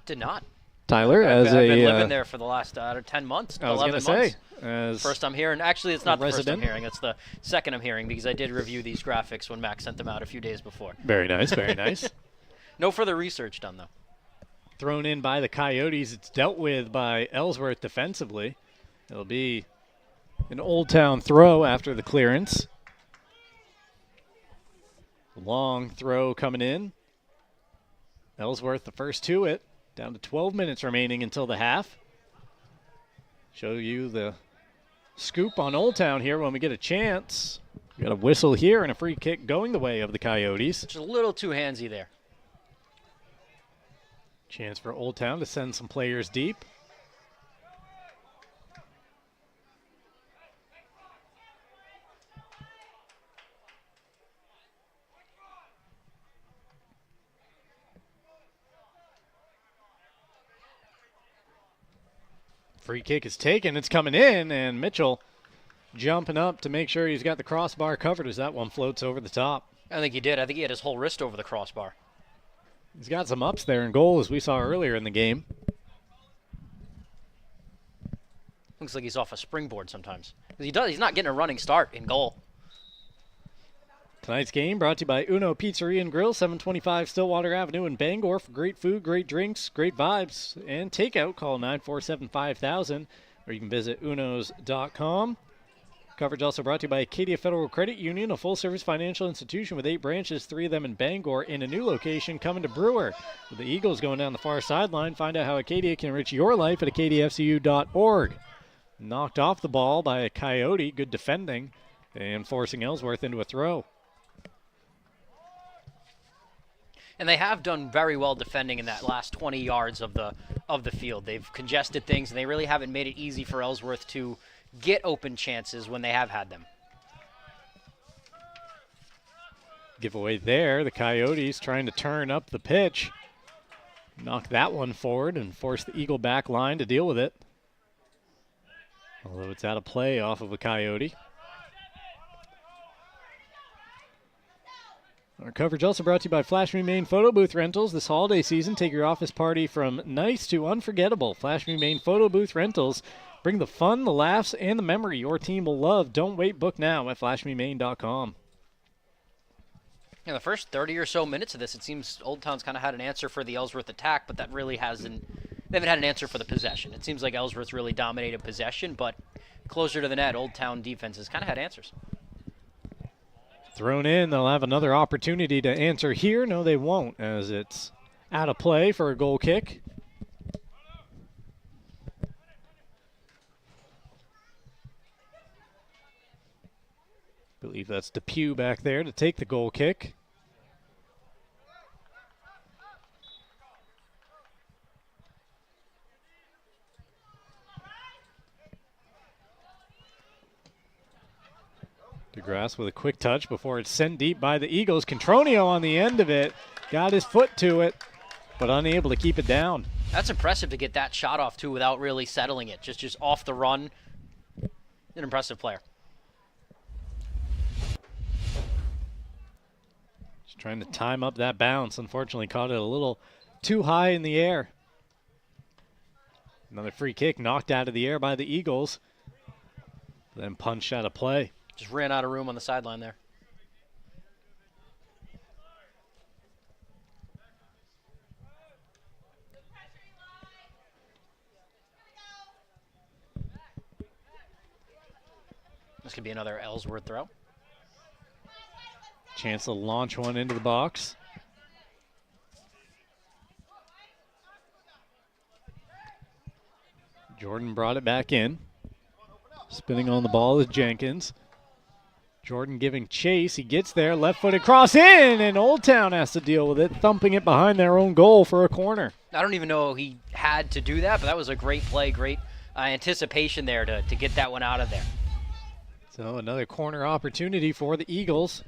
Speaker 4: Did not.
Speaker 3: Tyler,
Speaker 4: I've been living there for the last 10 months,
Speaker 3: I was
Speaker 4: 11 months.
Speaker 3: As
Speaker 4: first I'm hearing. Actually, it's not the
Speaker 3: resident.
Speaker 4: first I'm hearing. It's the second I'm hearing because I did review these graphics when Max sent them out a few days before.
Speaker 3: Very nice, very nice.
Speaker 4: No further research done, though.
Speaker 3: Thrown in by the Coyotes. It's dealt with by Ellsworth defensively. It'll be an Old Town throw after the clearance. Long throw coming in. Ellsworth the first to it. Down to 12 minutes remaining until the half. Show you the scoop on Old Town here when we get a chance. We got a whistle here and a free kick going the way of the Coyotes.
Speaker 4: Just a little too handsy there.
Speaker 3: Chance for Old Town to send some players deep. Free kick is taken. It's coming in, and Mitchell jumping up to make sure he's got the crossbar covered as that one floats over the top.
Speaker 4: I think he did. I think he had his whole wrist over the crossbar.
Speaker 3: He's got some ups there in goal, as we saw earlier in the game.
Speaker 4: Looks like he's off a springboard sometimes. He's not getting a running start in goal.
Speaker 3: Tonight's game brought to you by Uno Pizzeria and Grill, 725 Stillwater Avenue in Bangor. For great food, great drinks, great vibes, and takeout, call 947-5000, or you can visit unos.com. Coverage also brought to you by Acadia Federal Credit Union, a full-service financial institution with 8 branches, 3 of them in Bangor, in a new location coming to Brewer. With the Eagles going down the far sideline, find out how Acadia can enrich your life at acadiafcu.org. Knocked off the ball by a Coyote, good defending, and forcing Ellsworth into a throw.
Speaker 4: And they have done very well defending in that last 20 yards of the field. They've congested things, and they really haven't made it easy for Ellsworth to get open chances when they have had them.
Speaker 3: Giveaway there. The Coyotes trying to turn up the pitch. Knock that one forward and force the Eagle back line to deal with it. Although it's out of play off of a Coyote. Our coverage also brought to you by Flash Me Main Photo Booth Rentals. This holiday season, take your office party from nice to unforgettable. Flash Me Main Photo Booth Rentals. Bring the fun, the laughs, and the memory your team will love. Don't wait, book now at flashmemain.com.
Speaker 4: In the first 30 or so minutes of this, it seems Old Town's kind of had an answer for the Ellsworth attack, but that really hasn't. They haven't had an answer for the possession. It seems like Ellsworth really dominated possession, but closer to the net, Old Town defense has kind of had answers.
Speaker 3: Thrown in, they'll have another opportunity to answer here. No, they won't, as it's out of play for a goal kick. I believe that's Depew back there to take the goal kick. DeGrasse with a quick touch before it's sent deep by the Eagles. Contronio on the end of it. Got his foot to it, but unable to keep it down.
Speaker 4: That's impressive to get that shot off, too, without really settling it. Just off the run. An impressive player.
Speaker 3: Just trying to time up that bounce. Unfortunately, caught it a little too high in the air. Another free kick knocked out of the air by the Eagles. Then punched out of play.
Speaker 4: Just ran out of room on the sideline there. This could be another Ellsworth throw.
Speaker 3: Chance to launch one into the box. Jordan brought it back in. Spinning on the ball is Jenkins. Jordan giving chase. He gets there. Left-footed cross in, and Old Town has to deal with it, thumping it behind their own goal for a corner.
Speaker 4: I don't even know he had to do that, but that was a great play, great anticipation there to get that one out of there.
Speaker 3: So another corner opportunity for the Eagles.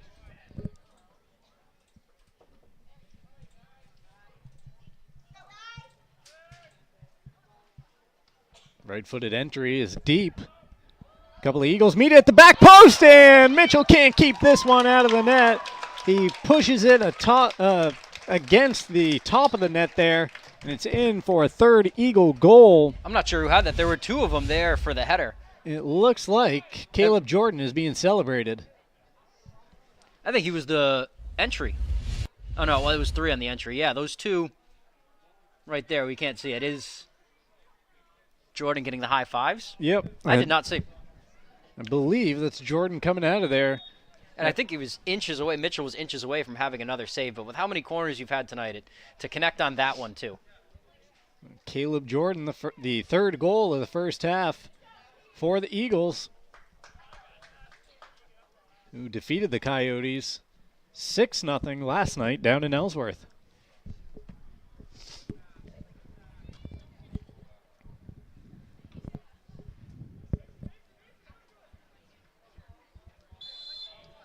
Speaker 3: Right-footed entry is deep. A couple of Eagles meet at the back post, and Mitchell can't keep this one out of the net. He pushes it against the top of the net there, and it's in for a third Eagle goal.
Speaker 4: I'm not sure who had that. There were two of them there for the header.
Speaker 3: It looks like Caleb Jordan is being celebrated.
Speaker 4: I think he was the entry. Oh, no, well, it was 3 on the entry. Yeah, those two right there, we can't see. It is Jordan getting the high fives.
Speaker 3: Yep.
Speaker 4: I did not see.
Speaker 3: I believe that's Jordan coming out of there.
Speaker 4: And I think he was inches away. Mitchell was inches away from having another save. But with how many corners you've had tonight, to connect on that one, too.
Speaker 3: Caleb Jordan, the third goal of the first half for the Eagles, who defeated the Coyotes 6-0 last night down in Ellsworth.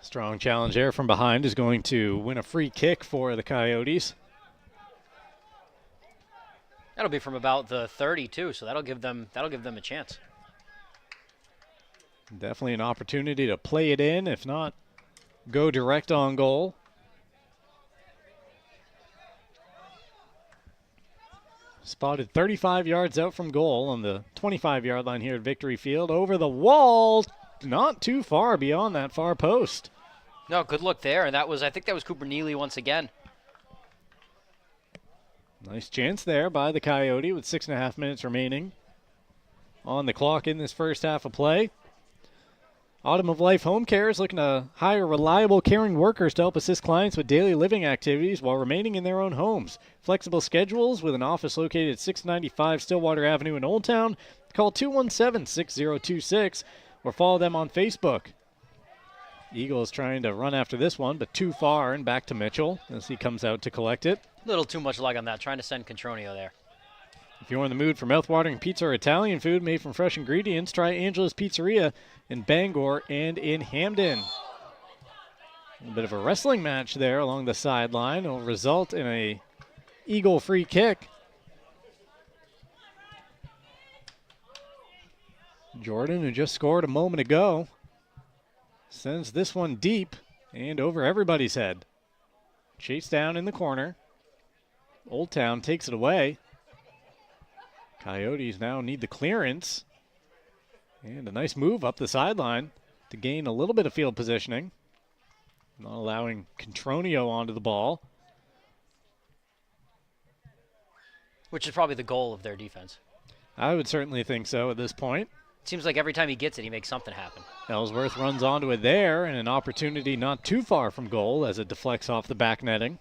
Speaker 3: Strong challenge there from behind is going to win a free kick for the Coyotes.
Speaker 4: That'll be from about the 30 too, so that'll give them a chance.
Speaker 3: Definitely an opportunity to play it in, if not go direct on goal. Spotted 35 yards out from goal on the 25-yard line here at Victory Field. Over the wall, not too far beyond that far post.
Speaker 4: No, good look there, and I think that was Cooper Neely once again.
Speaker 3: Nice chance there by the Coyote with 6.5 minutes remaining on the clock in this first half of play. Autumn of Life Home Care is looking to hire reliable, caring workers to help assist clients with daily living activities while remaining in their own homes. Flexible schedules with an office located at 695 Stillwater Avenue in Old Town. Call 217-6026 or follow them on Facebook. Eagles trying to run after this one, but too far, and back to Mitchell as he comes out to collect it.
Speaker 4: A little too much luck on that, trying to send Contronio there.
Speaker 3: If you're in the mood for mouth-watering pizza or Italian food made from fresh ingredients, try Angela's Pizzeria in Bangor and in Hamden. A bit of a wrestling match there along the sideline will result in a Eagle free kick. Jordan, who just scored a moment ago, sends this one deep and over everybody's head. Chase down in the corner. Old Town takes it away. Coyotes now need the clearance. And a nice move up the sideline to gain a little bit of field positioning. Not allowing Contronio onto the ball.
Speaker 4: Which is probably the goal of their defense.
Speaker 3: I would certainly think so at this point.
Speaker 4: Seems like every time he gets it, he makes something happen.
Speaker 3: Ellsworth runs onto it there, and an opportunity not too far from goal as it deflects off the back netting.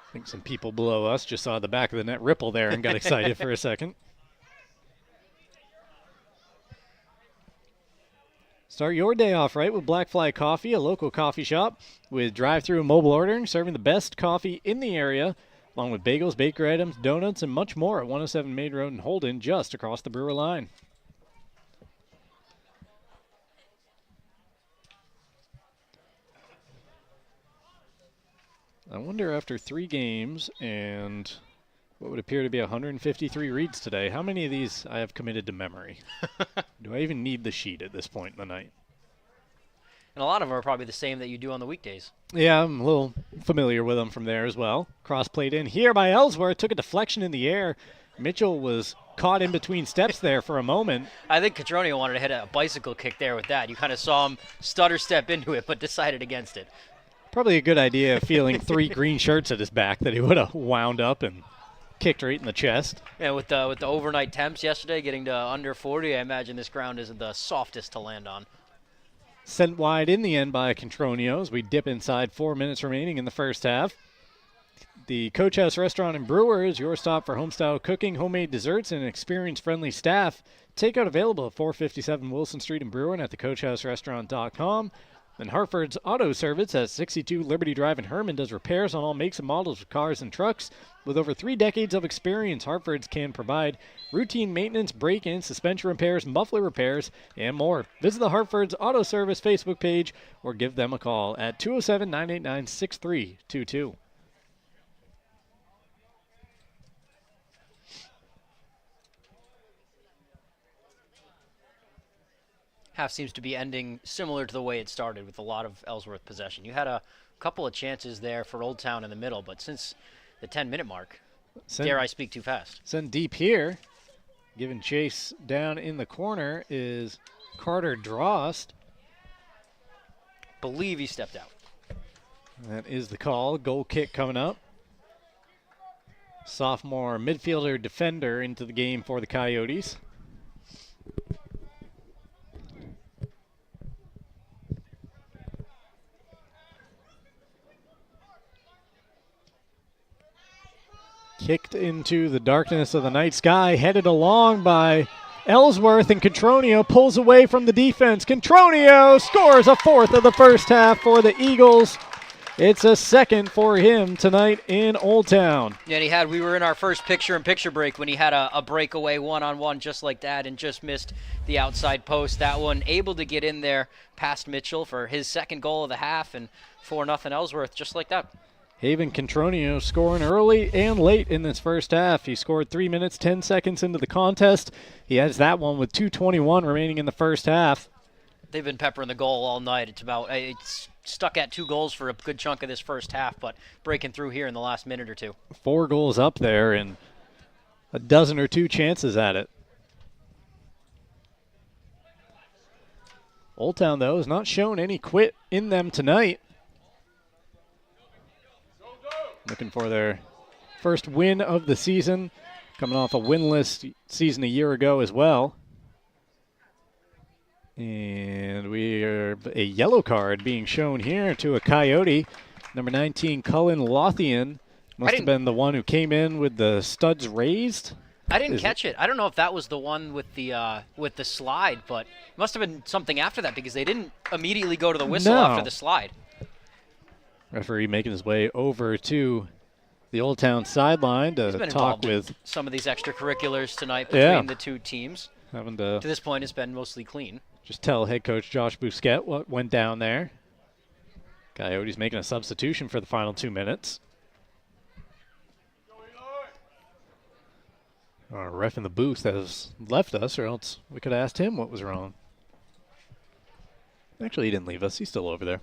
Speaker 3: I think some people below us just saw the back of the net ripple there and got excited for a second. Start your day off right with Black Fly Coffee, a local coffee shop with drive-through and mobile ordering, serving the best coffee in the area, along with bagels, bakery items, donuts, and much more at 107 Main Road in Holden, just across the Brewer line. I wonder after 3 games and what would appear to be 153 reads today, how many of these I have committed to memory? Do I even need the sheet at this point in the night?
Speaker 4: And a lot of them are probably the same that you do on the weekdays.
Speaker 3: Yeah, I'm a little familiar with them from there as well. Cross played in here by Ellsworth, took a deflection in the air. Mitchell was caught in between steps there for a moment.
Speaker 4: I think Catronio wanted to hit a bicycle kick there with that. You kind of saw him stutter step into it, but decided against it.
Speaker 3: Probably a good idea, feeling 3 green shirts at his back that he would have wound up and kicked right in the chest.
Speaker 4: Yeah, with the overnight temps yesterday, getting to under 40, I imagine this ground isn't the softest to land on.
Speaker 3: Sent wide in the end by Contronio as we dip inside 4 minutes remaining in the first half. The Coach House Restaurant and Brewer is your stop for homestyle cooking, homemade desserts, and experience-friendly staff. Takeout available at 457 Wilson Street in Brewer and at thecoachhouserestaurant.com. And Hartford's Auto Service at 62 Liberty Drive in Herman does repairs on all makes and models of cars and trucks. With over 3 decades of experience, Hartford's can provide routine maintenance, break-ins, suspension repairs, muffler repairs, and more. Visit the Hartford's Auto Service Facebook page or give them a call at 207-989-6322.
Speaker 4: Half seems to be ending similar to the way it started, with a lot of Ellsworth possession. You had a couple of chances there for Old Town in the middle, but since the 10-minute mark, dare I speak too fast.
Speaker 3: Send deep here. Giving chase down in the corner is Carter Drost.
Speaker 4: Believe he stepped out.
Speaker 3: That is the call. Goal kick coming up. Sophomore midfielder defender into the game for the Coyotes. Kicked into the darkness of the night sky, headed along by Ellsworth, and Contronio pulls away from the defense. Contronio scores a 4th of the first half for the Eagles. It's a 2nd for him tonight in Old Town.
Speaker 4: Yeah, we were in our first picture-in-picture break when he had a breakaway one-on-one just like that and just missed the outside post. That one able to get in there past Mitchell for his 2nd goal of the half, and 4-0 Ellsworth just like that.
Speaker 3: Haven Contronio scoring early and late in this first half. He scored 3 minutes, 10 seconds into the contest. He has that one with 2:21 remaining in the first half.
Speaker 4: They've been peppering the goal all night. It's stuck at 2 goals for a good chunk of this first half, but breaking through here in the last minute or 2.
Speaker 3: 4 goals up there and a dozen or 2 chances at it. Old Town, though, has not shown any quit in them tonight. Looking for their first win of the season, coming off a winless season a year ago as well. And we are a yellow card being shown here to a Coyote. Number 19, Cullen Lothian, must have been the one who came in with the studs raised.
Speaker 4: I didn't catch it. I don't know if that was the one with the slide, but it must have been something after that because they didn't immediately go to the whistle after the slide.
Speaker 3: Referee making his way over to the Old Town sideline to talk with
Speaker 4: some of these extracurriculars tonight between the 2 teams.
Speaker 3: Having
Speaker 4: to this point, it's been mostly clean.
Speaker 3: Just tell head coach Josh Bousquet what went down there. Coyotes making a substitution for the final 2 minutes. Our ref in the booth has left us, or else we could have asked him what was wrong. Actually, he didn't leave us. He's still over there.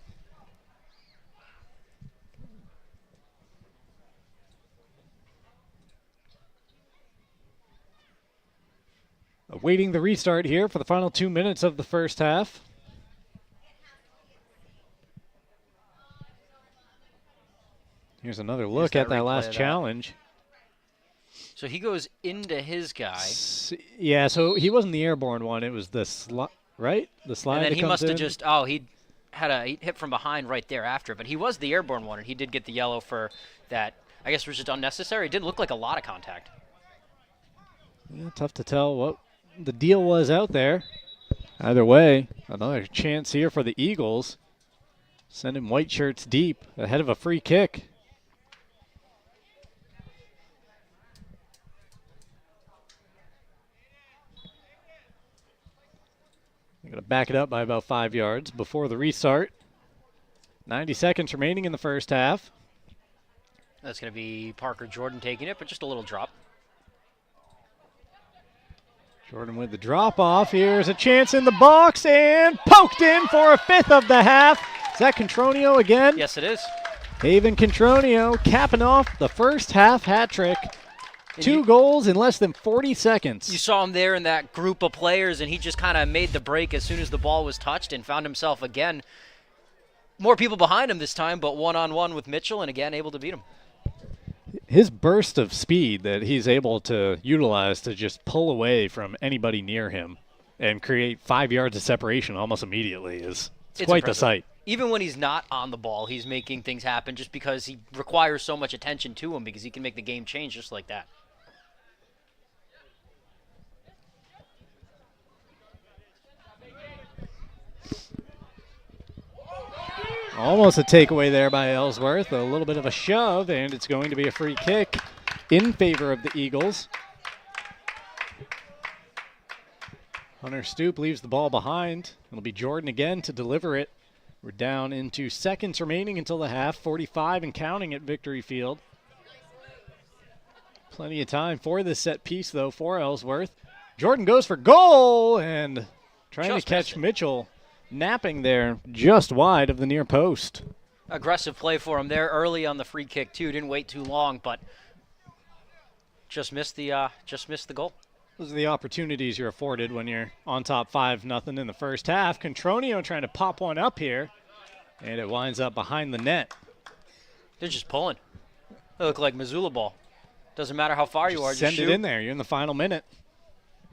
Speaker 3: Awaiting the restart here for the final 2 minutes of the first half. Here's another look at that last challenge.
Speaker 4: So he goes into his guy.
Speaker 3: Yeah, so he wasn't the airborne one. It was the slide, right? The slide.
Speaker 4: And then he must have just, he had a hit from behind right there after. But he was the airborne one, and he did get the yellow for that. I guess it was just unnecessary. It didn't look like a lot of contact.
Speaker 3: Yeah, tough to tell what the deal was out there. Either way, another chance here for the Eagles. Sending white shirts deep ahead of a free kick. They're going to back it up by about 5 yards before the restart. 90 seconds remaining in the first half.
Speaker 4: That's going to be Parker Jordan taking it, but just a little drop.
Speaker 3: Jordan with the drop off. Here's a chance in the box and poked in for a fifth of the half. Is that Contronio again?
Speaker 4: Yes, it is.
Speaker 3: Haven Contronio capping off the first half hat trick. 2 goals in less than 40 seconds.
Speaker 4: You saw him there in that group of players, and he just kind of made the break as soon as the ball was touched and found himself again. More people behind him this time, but one-on-one with Mitchell, and again able to beat him.
Speaker 3: His burst of speed that he's able to utilize to just pull away from anybody near him and create 5 yards of separation almost immediately is quite
Speaker 4: impressive.
Speaker 3: the sight.
Speaker 4: Even when he's not on the ball, he's making things happen just because he requires so much attention to him, because he can make the game change just like that.
Speaker 3: Almost a takeaway there by Ellsworth. A little bit of a shove, and it's going to be a free kick in favor of the Eagles. Hunter Stoop leaves the ball behind. It'll be Jordan again to deliver it. We're down into seconds remaining until the half, 45 and counting at Victory Field. Plenty of time for this set piece, though, for Ellsworth. Jordan goes for goal, and trying to catch Mitchell. Napping there just wide of the near post.
Speaker 4: Aggressive play for him there early on the free kick, too. Didn't wait too long, but just missed the goal.
Speaker 3: Those are the opportunities you're afforded when you're on top 5-0 in the first half. Contronio trying to pop one up here, and it winds up behind the net.
Speaker 4: They're just pulling. They look like Missoula ball. Doesn't matter how far you are, just shoot.
Speaker 3: Send it in there. You're in the final minute.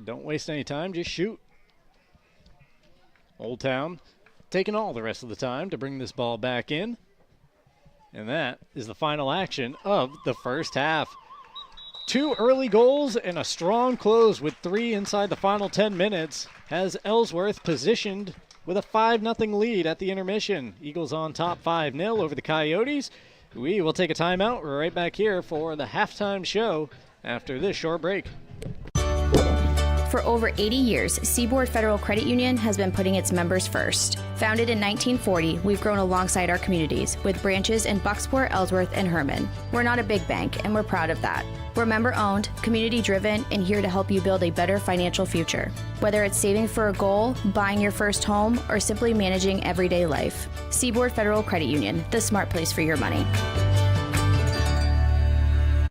Speaker 3: Don't waste any time. Just shoot. Old Town taking all the rest of the time to bring this ball back in. And that is the final action of the first half. 2 early goals and a strong close with 3 inside the final 10 minutes has Ellsworth positioned with a 5-0 lead at the intermission. Eagles on top 5-0 over the Coyotes. We will take a timeout. We're right back here for the halftime show after this short break.
Speaker 9: For over 80 years, Seaboard Federal Credit Union has been putting its members first. Founded in 1940, we've grown alongside our communities with branches in Bucksport, Ellsworth, and Herman. We're not a big bank, and we're proud of that. We're member-owned, community-driven, and here to help you build a better financial future. Whether it's saving for a goal, buying your first home, or simply managing everyday life. Seaboard Federal Credit Union, the smart place for your money.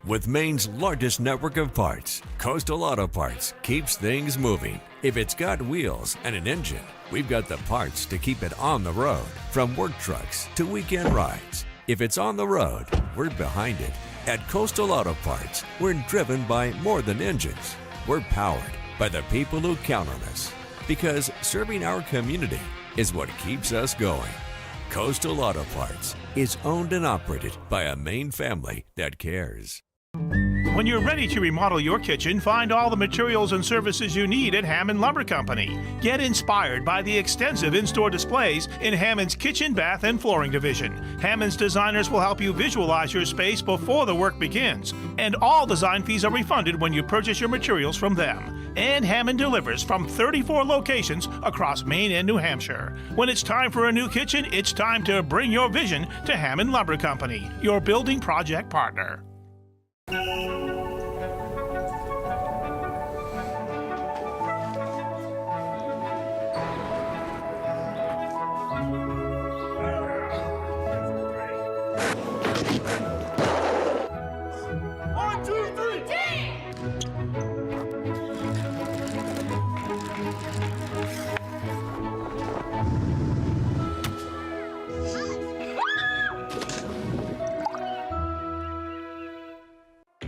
Speaker 10: With Maine's largest network of parts, Coastal Auto Parts keeps things moving. If it's got wheels and an engine, we've got the parts to keep it on the road. From work trucks to weekend rides. If it's on the road, we're behind it. At Coastal Auto Parts, we're driven by more than engines. We're powered by the people who count on us. Because serving our community is what keeps us going. Coastal Auto Parts is owned and operated by a Maine family that cares.
Speaker 15: When you're ready to remodel your kitchen, find all the materials and services you need at Hammond Lumber Company. Get inspired by the extensive in-store displays in Hammond's kitchen, bath, and flooring division. Hammond's designers will help you visualize your space before the work begins. And all design fees are refunded when you purchase your materials from them. And Hammond delivers from 34 locations across Maine and New Hampshire. When it's time for a new kitchen, it's time to bring your vision to Hammond Lumber Company, your building project partner.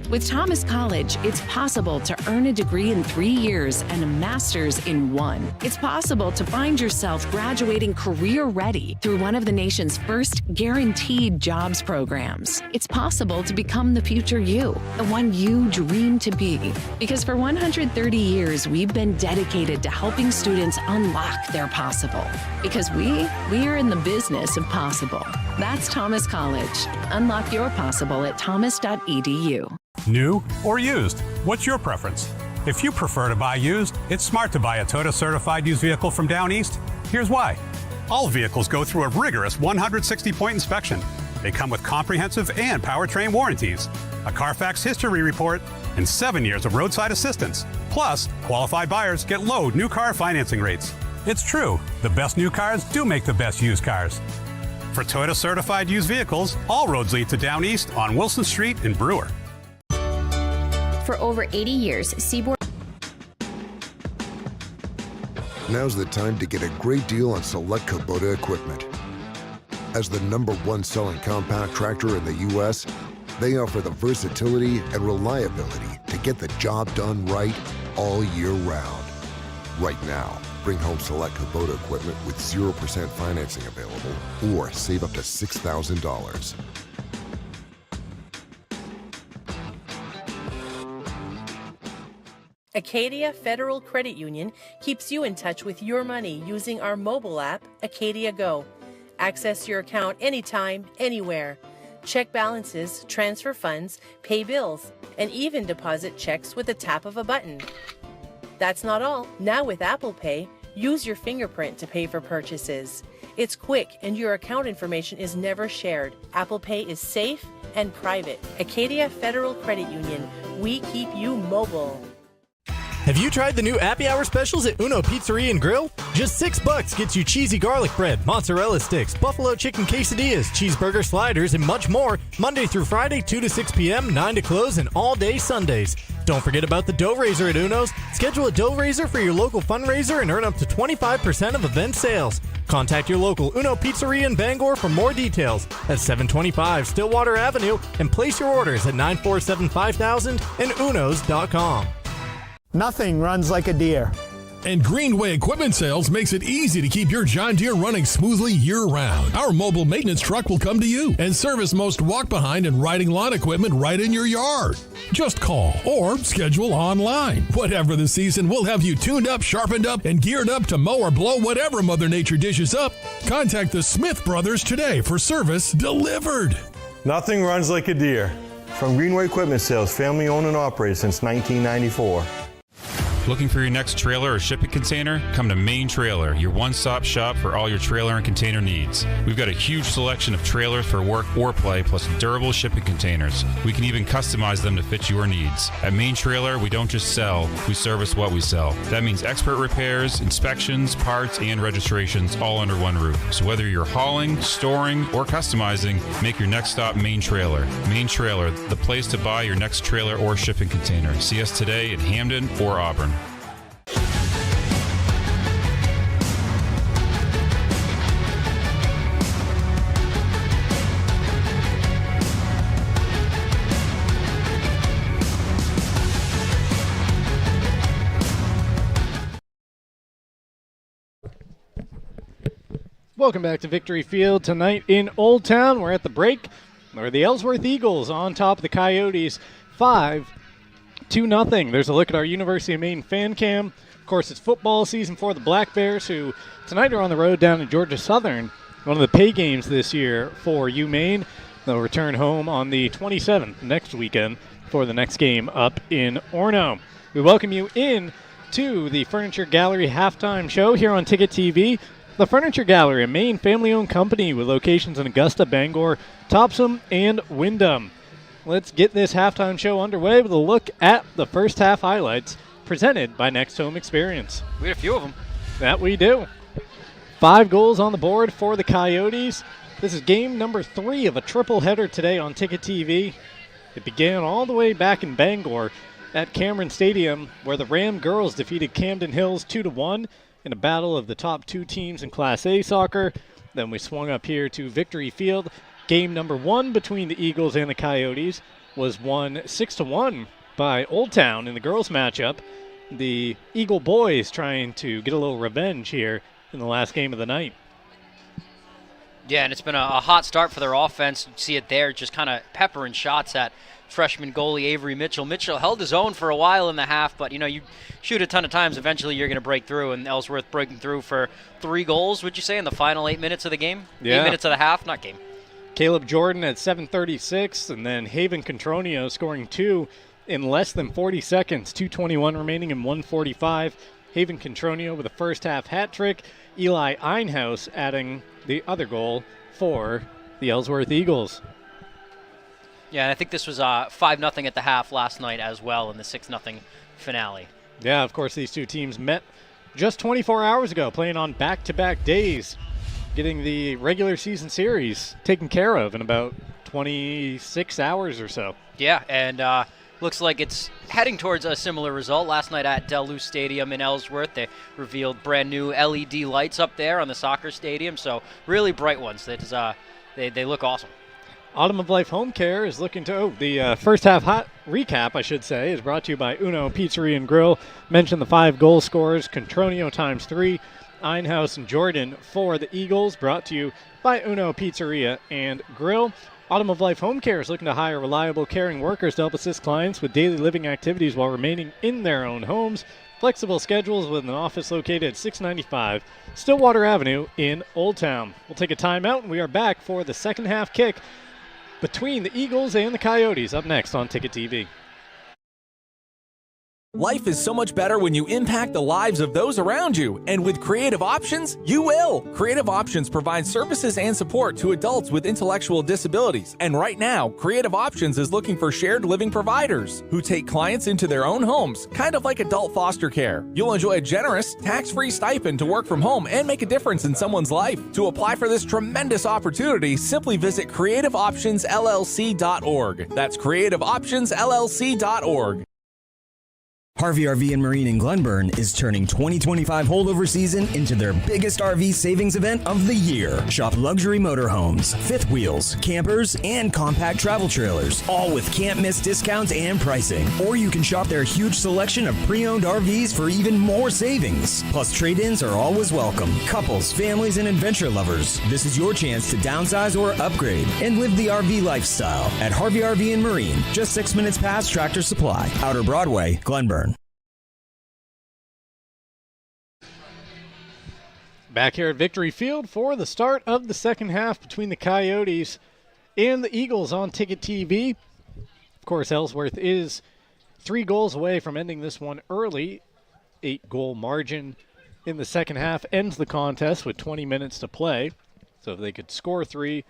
Speaker 16: With Thomas College, it's possible to earn a degree in 3 years and a master's in 1. It's possible to find yourself graduating career-ready through one of the nation's first guaranteed jobs programs. It's possible to become the future you, the one you dream to be. Because for 130 years, we've been dedicated to helping students unlock their possible. Because we're in the business of possible. That's Thomas College. Unlock your possible at thomas.edu.
Speaker 17: New or used? What's your preference? If you prefer to buy used, it's smart to buy a Toyota certified used vehicle from Down East. Here's why. All vehicles go through a rigorous 160-point inspection, They come with comprehensive and powertrain warranties, a Carfax history report, and 7 years of roadside assistance. Plus, qualified buyers get low new car financing rates. It's true, the best new cars do make the best used cars. For Toyota certified used vehicles, all roads lead to Down East on Wilson Street in Brewer.
Speaker 9: For over 80 years, Seaboard.
Speaker 18: Now's the time to get a great deal on select Kubota equipment. As the #1 selling compact tractor in the U.S., they offer the versatility and reliability to get the job done right all year round. Right now, bring home select Kubota equipment with 0% financing available or save up to $6,000.
Speaker 19: Acadia Federal Credit Union keeps you in touch with your money using our mobile app, Acadia Go. Access your account anytime, anywhere. Check balances, transfer funds, pay bills, and even deposit checks with the tap of a button. That's not all. Now with Apple Pay, use your fingerprint to pay for purchases. It's quick and your account information is never shared. Apple Pay is safe and private. Acadia Federal Credit Union. We keep you mobile.
Speaker 1: Have you tried the new Happy Hour specials at Uno Pizzeria and Grill? Just $6 gets you cheesy garlic bread, mozzarella sticks, buffalo chicken quesadillas, cheeseburger sliders, and much more, Monday through Friday, 2 to 6 p.m., 9 to close, and all day Sundays. Don't forget about the dough raiser at Uno's. Schedule a dough raiser for your local fundraiser and earn up to 25% of event sales. Contact your local Uno Pizzeria in Bangor for more details at 725 Stillwater Avenue and place your orders at 947-5000 and unos.com.
Speaker 11: Nothing runs like a deer.
Speaker 12: And Greenway Equipment Sales makes it easy to keep your John Deere running smoothly year-round. Our mobile maintenance truck will come to you and service most walk-behind and riding lawn equipment right in your yard. Just call or schedule online. Whatever the season, we'll have you tuned up, sharpened up, and geared up to mow or blow whatever Mother Nature dishes up. Contact the Smith Brothers today for service delivered.
Speaker 13: Nothing runs like a deer. From Greenway Equipment Sales, family owned and operated since 1994.
Speaker 20: Looking for your next trailer or shipping container? Come to Main Trailer, your one-stop shop for all your trailer and container needs. We've got a huge selection of trailers for work or play, plus durable shipping containers. We can even customize them to fit your needs. At Main Trailer, we don't just sell, we service what we sell. That means expert repairs, inspections, parts, and registrations all under one roof. So whether you're hauling, storing, or customizing, make your next stop Main Trailer. Main Trailer, the place to buy your next trailer or shipping container. See us today in Hamden or Auburn.
Speaker 3: Welcome back to Victory Field. Tonight in Old Town, we're at the break, where the Ellsworth Eagles on top of the Coyotes 5-0. There's a look at our University of Maine fan cam. Of course, it's football season for the Black Bears, who tonight are on the road down to Georgia Southern, one of the pay games this year for UMaine. They'll return home on the 27th, next weekend, for the next game up in Orono. We welcome you in to the Furniture Gallery halftime show here on Ticket TV. The Furniture Gallery, a Maine family-owned company with locations in Augusta, Bangor, Topsham, and Windham. Let's get this halftime show underway with a look at the first half highlights presented by Next Home Experience.
Speaker 4: We had a few of them.
Speaker 3: That we do. 5 goals on the board for the Coyotes. This is game number 3 of a triple header today on Ticket TV. It began all the way back in Bangor at Cameron Stadium, where the Ram girls defeated Camden Hills 2-1 in a battle of the top 2 teams in Class A soccer. Then we swung up here to Victory Field. Game number 1 between the Eagles and the Coyotes was won 6-1 by Old Town in the girls matchup. The Eagle boys trying to get a little revenge here in the last game of the night.
Speaker 4: Yeah, and it's been a hot start for their offense. You see it there, just kind of peppering shots at freshman goalie Avery Mitchell. Mitchell held his own for a while in the half, but, you shoot a ton of times, eventually you're going to break through, and Ellsworth breaking through for 3 goals, would you say, in the final 8 minutes of the game?
Speaker 3: Yeah.
Speaker 4: 8 minutes of the half, not game.
Speaker 3: Caleb Jordan at 7:36, and then Haven Contronio scoring 2 in less than 40 seconds, 2:21 remaining in 1:45. Haven Contronio with a first half hat trick. Eli Einhaus adding the other goal for the Ellsworth Eagles.
Speaker 4: Yeah, and I think this was 5-0 at the half last night as well in the 6-0 finale.
Speaker 3: Yeah, of course, these two teams met just 24 hours ago, playing on back-to-back days, getting the regular season series taken care of in about 26 hours or so.
Speaker 4: Yeah, and looks like it's heading towards a similar result. Last night at Del Luce Stadium in Ellsworth, they revealed brand new LED lights up there on the soccer stadium, so really bright ones. That is, they look awesome.
Speaker 3: Autumn of Life Home Care is looking to, the first half hot recap, I should say, is brought to you by Uno Pizzeria and Grill. Mention the 5 goal scorers, Contronio ×3, Einhaus and Jordan for the Eagles, brought to you by Uno Pizzeria and Grill. Autumn of Life Home Care is looking to hire reliable, caring workers to help assist clients with daily living activities while remaining in their own homes. Flexible schedules with an office located at 695 Stillwater Avenue in Old Town. We'll take a timeout, and we are back for the second half kick between the Eagles and the Coyotes, up next on Ticket TV.
Speaker 21: Life is so much better when you impact the lives of those around you, and with Creative Options, you will. Creative Options provides services and support to adults with intellectual disabilities, and right now, Creative Options is looking for shared living providers who take clients into their own homes, kind of like adult foster care. You'll enjoy a generous, tax-free stipend to work from home and make a difference in someone's life. To apply for this tremendous opportunity, simply visit creativeoptionsllc.org. That's creativeoptionsllc.org.
Speaker 22: Harvey RV and Marine in Glenburn is turning 2025 holdover season into their biggest RV savings event of the year. Shop luxury motorhomes, fifth wheels, campers, and compact travel trailers, all with can't-miss discounts and pricing. Or you can shop their huge selection of pre-owned RVs for even more savings. Plus, trade-ins are always welcome. Couples, families, and adventure lovers, this is your chance to downsize or upgrade and live the RV lifestyle at Harvey RV and Marine, just 6 minutes past Tractor Supply, Outer Broadway, Glenburn.
Speaker 3: Back here at Victory Field for the start of the second half between the Coyotes and the Eagles on Ticket TV. Of course, Ellsworth is 3 goals away from ending this one early. 8-goal margin in the second half ends the contest with 20 minutes to play. So if they could score 3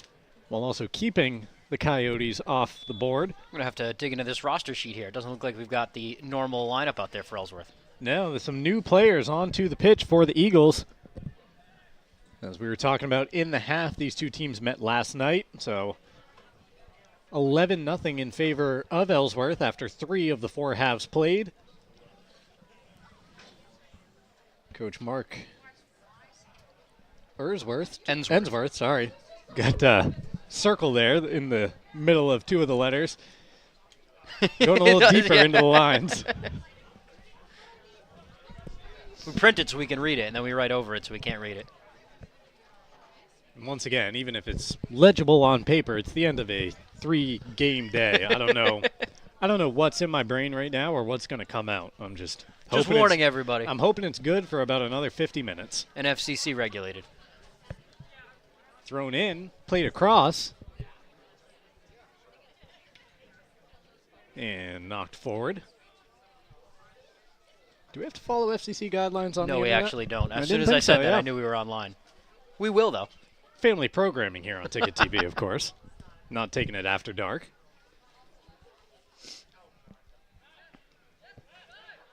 Speaker 3: while also keeping the Coyotes off the board.
Speaker 4: I'm going to have to dig into this roster sheet here. It doesn't look like we've got the normal lineup out there for Ellsworth.
Speaker 3: No, there's some new players onto the pitch for the Eagles. As we were talking about in the half, these two teams met last night, so 11-0 in favor of Ellsworth after 3 of the 4 halves played. Coach Mark Ellsworth, sorry. Got a circle there in the middle of 2 of the letters. Going a little deeper into the lines.
Speaker 4: We print it so we can read it, and then we write over it so we can't read it.
Speaker 3: Once again, even if it's legible on paper, it's the end of a 3-game day. I don't know. I don't know what's in my brain right now or what's going to come out. I'm just
Speaker 4: warning everybody.
Speaker 3: I'm hoping it's good for about another 50 minutes.
Speaker 4: And FCC regulated.
Speaker 3: Thrown in, played across, and knocked forward. Do we have to follow FCC guidelines on the internet?
Speaker 4: No, we actually don't. As soon as I said that, I knew we were online. We will, though.
Speaker 3: Family programming here on Ticket TV, of course. Not taking it after dark.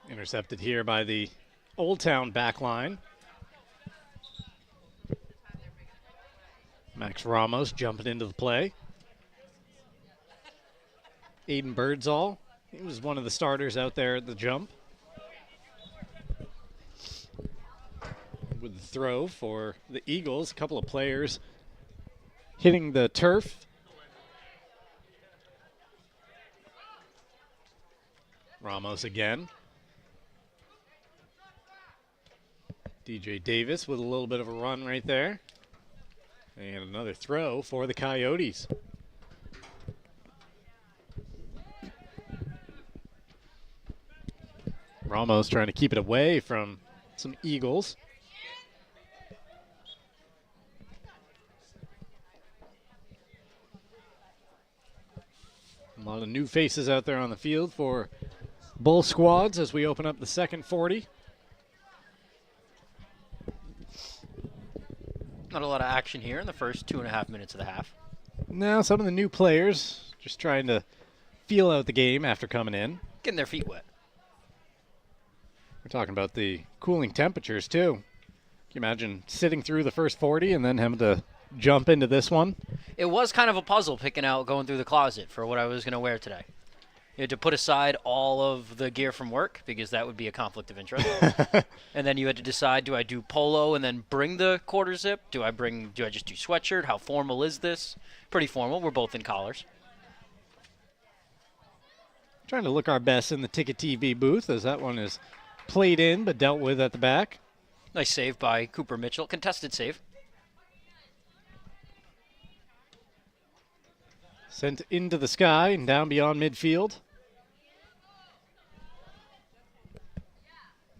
Speaker 3: Intercepted here by the Old Town back line. Max Ramos jumping into the play. Aiden Birdsall, he was one of the starters out there at the jump. With the throw for the Eagles, a couple of players hitting the turf. Ramos again. DJ Davis with a little bit of a run right there. And another throw for the Coyotes. Ramos trying to keep it away from some Eagles. A lot of new faces out there on the field for both squads as we open up the second 40.
Speaker 4: Not a lot of action here in the first 2.5 minutes of the half.
Speaker 3: Now some of the new players just trying to feel out the game after coming in.
Speaker 4: Getting their feet wet.
Speaker 3: We're talking about the cooling temperatures, too. Can you imagine sitting through the first 40 and then having to jump into this one?
Speaker 4: It was kind of a puzzle going through the closet for what I was going to wear today. You had to put aside all of the gear from work because that would be a conflict of interest. And then you had to decide, do I do polo and then bring the quarter zip? Do I just do sweatshirt? How formal is this? Pretty formal. We're both in collars.
Speaker 3: Trying to look our best in the Ticket TV booth as that one is played in but dealt with at the back.
Speaker 4: Nice save by Cooper Mitchell. Contested save.
Speaker 3: Sent into the sky and down beyond midfield.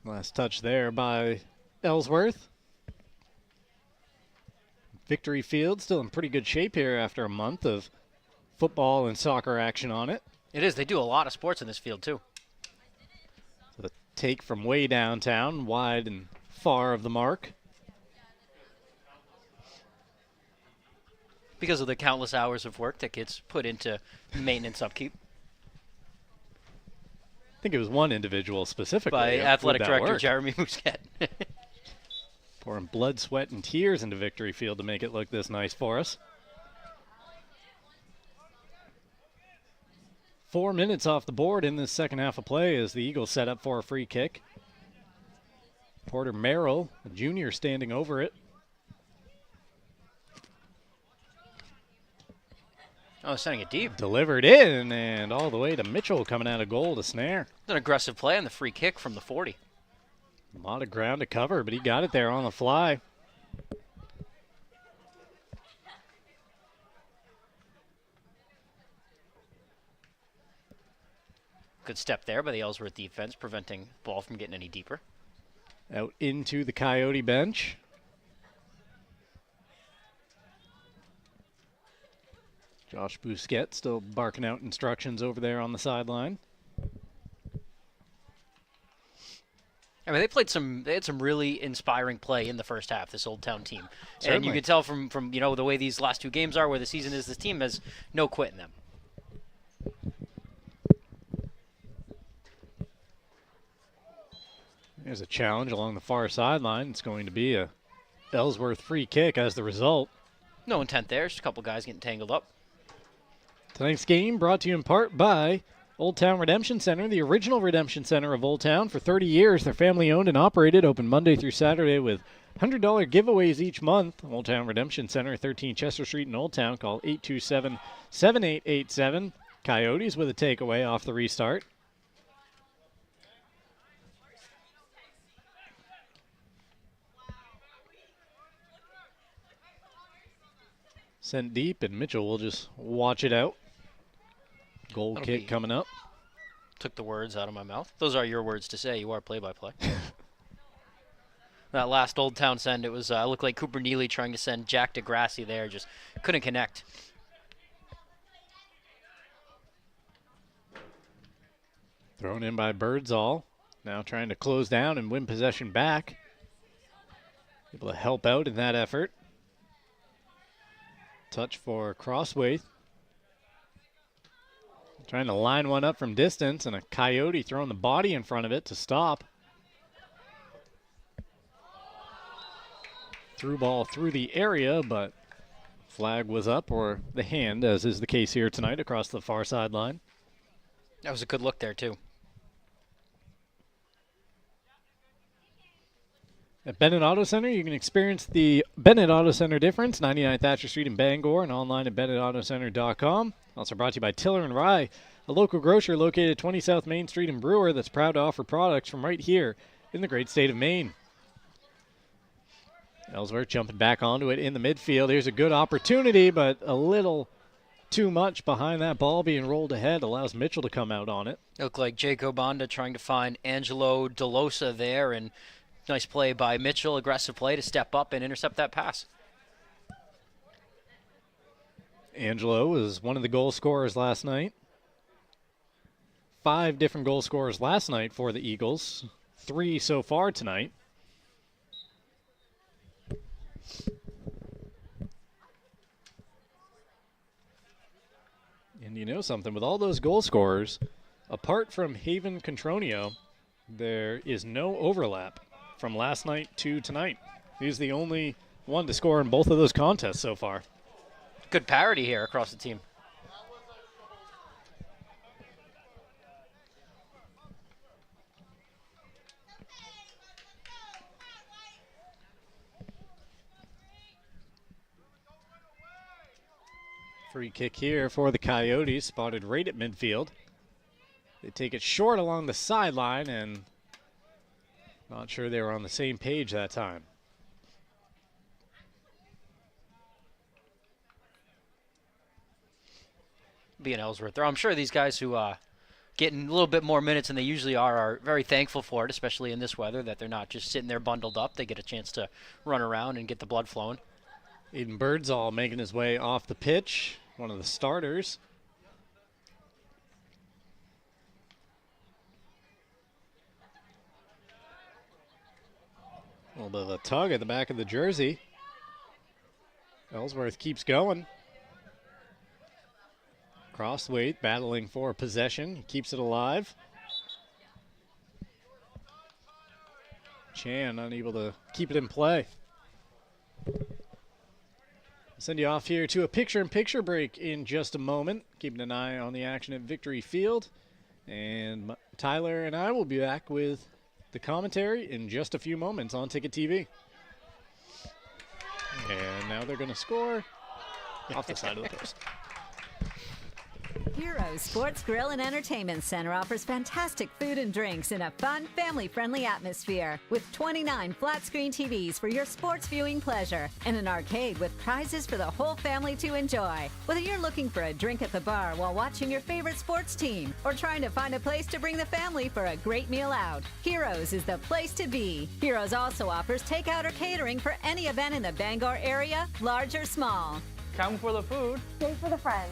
Speaker 3: Last touch there by Ellsworth. Victory Field still in pretty good shape here after a month of football and soccer action on it.
Speaker 4: It is. They do a lot of sports in this field, too.
Speaker 3: So the take from way downtown, wide and far of the mark.
Speaker 4: Because of the countless hours of work that gets put into maintenance upkeep.
Speaker 3: I think it was one individual specifically.
Speaker 4: By athletic director Jeremy Musquet.
Speaker 3: Pouring blood, sweat, and tears into Victory Field to make it look this nice for us. 4 minutes off the board in this second half of play as the Eagles set up for a free kick. Porter Merrill, a junior, standing over it.
Speaker 4: Oh, sending it deep.
Speaker 3: Delivered in and all the way to Mitchell coming out of goal to snare.
Speaker 4: An aggressive play on the free kick from the 40.
Speaker 3: A lot of ground to cover, but he got it there on the fly.
Speaker 4: Good step there by the Ellsworth defense, preventing the ball from getting any deeper.
Speaker 3: Out into the Coyote bench. Josh Bousquet still barking out instructions over there on the sideline.
Speaker 4: I mean, they had some really inspiring play in the first half, this Old Town team.
Speaker 3: Certainly.
Speaker 4: And you could tell from the way these last two games are, where the season is, this team has no quit in them.
Speaker 3: There's a challenge along the far sideline. It's going to be a Ellsworth free kick as the result.
Speaker 4: No intent there. Just a couple guys getting tangled up.
Speaker 3: Tonight's game brought to you in part by Old Town Redemption Center, the original redemption center of Old Town. For 30 years, they're family-owned and operated, open Monday through Saturday with $100 giveaways each month. Old Town Redemption Center, 13 Chester Street in Old Town. Call 827-7887. Coyotes with a takeaway off the restart. Sent deep, and Mitchell will just watch it out. Goal kick coming up.
Speaker 4: Took the words out of my mouth. Those are your words to say. You are play-by-play. That last Old Town send, it was looked like Cooper Neely trying to send Jack DeGrassi there. Just couldn't connect.
Speaker 3: Thrown in by Birdsall. Now trying to close down and win possession back. Able to help out in that effort. Touch for Crosswaith. Trying to line one up from distance, and a Coyote throwing the body in front of it to stop. Through ball through the area, but flag was up, or the hand, as is the case here tonight, across the far sideline.
Speaker 4: That was a good look there, too.
Speaker 3: At Bennett Auto Center, you can experience the Bennett Auto Center difference, 99 Thatcher Street in Bangor, and online at BennettAutoCenter.com. Also brought to you by Tiller & Rye, a local grocer located at 20 South Main Street in Brewer that's proud to offer products from right here in the great state of Maine. Ellsworth jumping back onto it in the midfield. Here's a good opportunity, but a little too much behind that ball being rolled ahead allows Mitchell to come out on it.
Speaker 4: It looked like Jacob Bonda trying to find Angelo DeLosa there, and nice play by Mitchell, aggressive play to step up and intercept that pass.
Speaker 3: Angelo was one of the goal scorers last night. 5 different goal scorers last night for the Eagles. 3 so far tonight. And you know something, with all those goal scorers, apart from Haven Contronio, there is no overlap from last night to tonight. He's the only one to score in both of those contests so far.
Speaker 4: Good parity here across the team.
Speaker 3: Free kick here for the Coyotes, spotted right at midfield. They take it short along the sideline, and not sure they were on the same page that time.
Speaker 4: Being Ellsworth, I'm sure these guys who getting a little bit more minutes than they usually are very thankful for it, especially in this weather, that they're not just sitting there bundled up. They get a chance to run around and get the blood flowing.
Speaker 3: Aiden Birdsall making his way off the pitch, one of the starters. A little bit of a tug at the back of the jersey. Ellsworth keeps going. Crossweight battling for possession. He keeps it alive. Chan unable to keep it in play. Send you off here to a picture-in-picture break in just a moment. Keeping an eye on the action at Victory Field. And Tyler and I will be back with the commentary in just a few moments on Ticket TV. And now they're going to score off the side of the post.
Speaker 8: Heroes Sports Grill and Entertainment Center offers fantastic food and drinks in a fun, family-friendly atmosphere with 29 flat-screen TVs for your sports viewing pleasure and an arcade with prizes for the whole family to enjoy. Whether you're looking for a drink at the bar while watching your favorite sports team or trying to find a place to bring the family for a great meal out, Heroes is the place to be. Heroes also offers takeout or catering for any event in the Bangor area, large or small.
Speaker 2: Come for the food.
Speaker 5: Stay for the friends.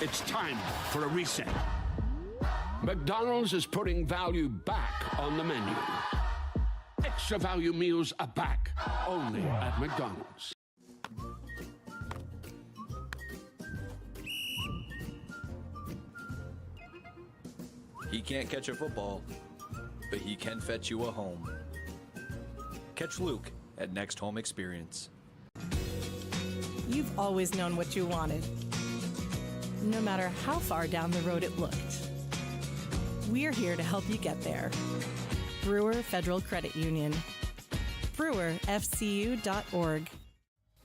Speaker 23: It's time for a reset. McDonald's is putting value back on the menu. Extra value meals are back, only at McDonald's.
Speaker 24: He can't catch a football, but he can fetch you a home. Catch Luke at Next Home Experience.
Speaker 25: You've always known what you wanted, no matter how far down the road it looked. We're here to help you get there. Brewer Federal Credit Union. BrewerFCU.org.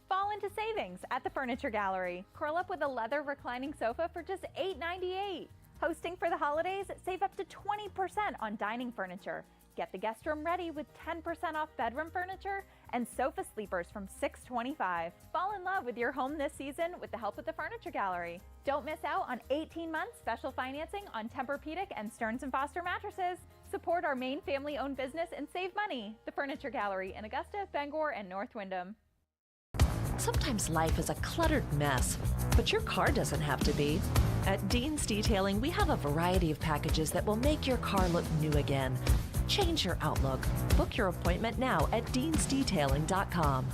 Speaker 5: Fall into savings at the Furniture Gallery. Curl up with a leather reclining sofa for just $8.98. Hosting for the holidays, save up to 20% on dining furniture. Get the guest room ready with 10% off bedroom furniture and sofa sleepers from $6.25. Fall in love with your home this season with the help of the Furniture Gallery. Don't miss out on 18 months special financing on Tempur-Pedic and Stearns & Foster mattresses. Support our main family-owned business and save money. The Furniture Gallery in Augusta, Bangor, and North Windham.
Speaker 26: Sometimes life is a cluttered mess, but your car doesn't have to be. At Dean's Detailing, we have a variety of packages that will make your car look new again. Change your outlook. Book your appointment now at deansdetailing.com.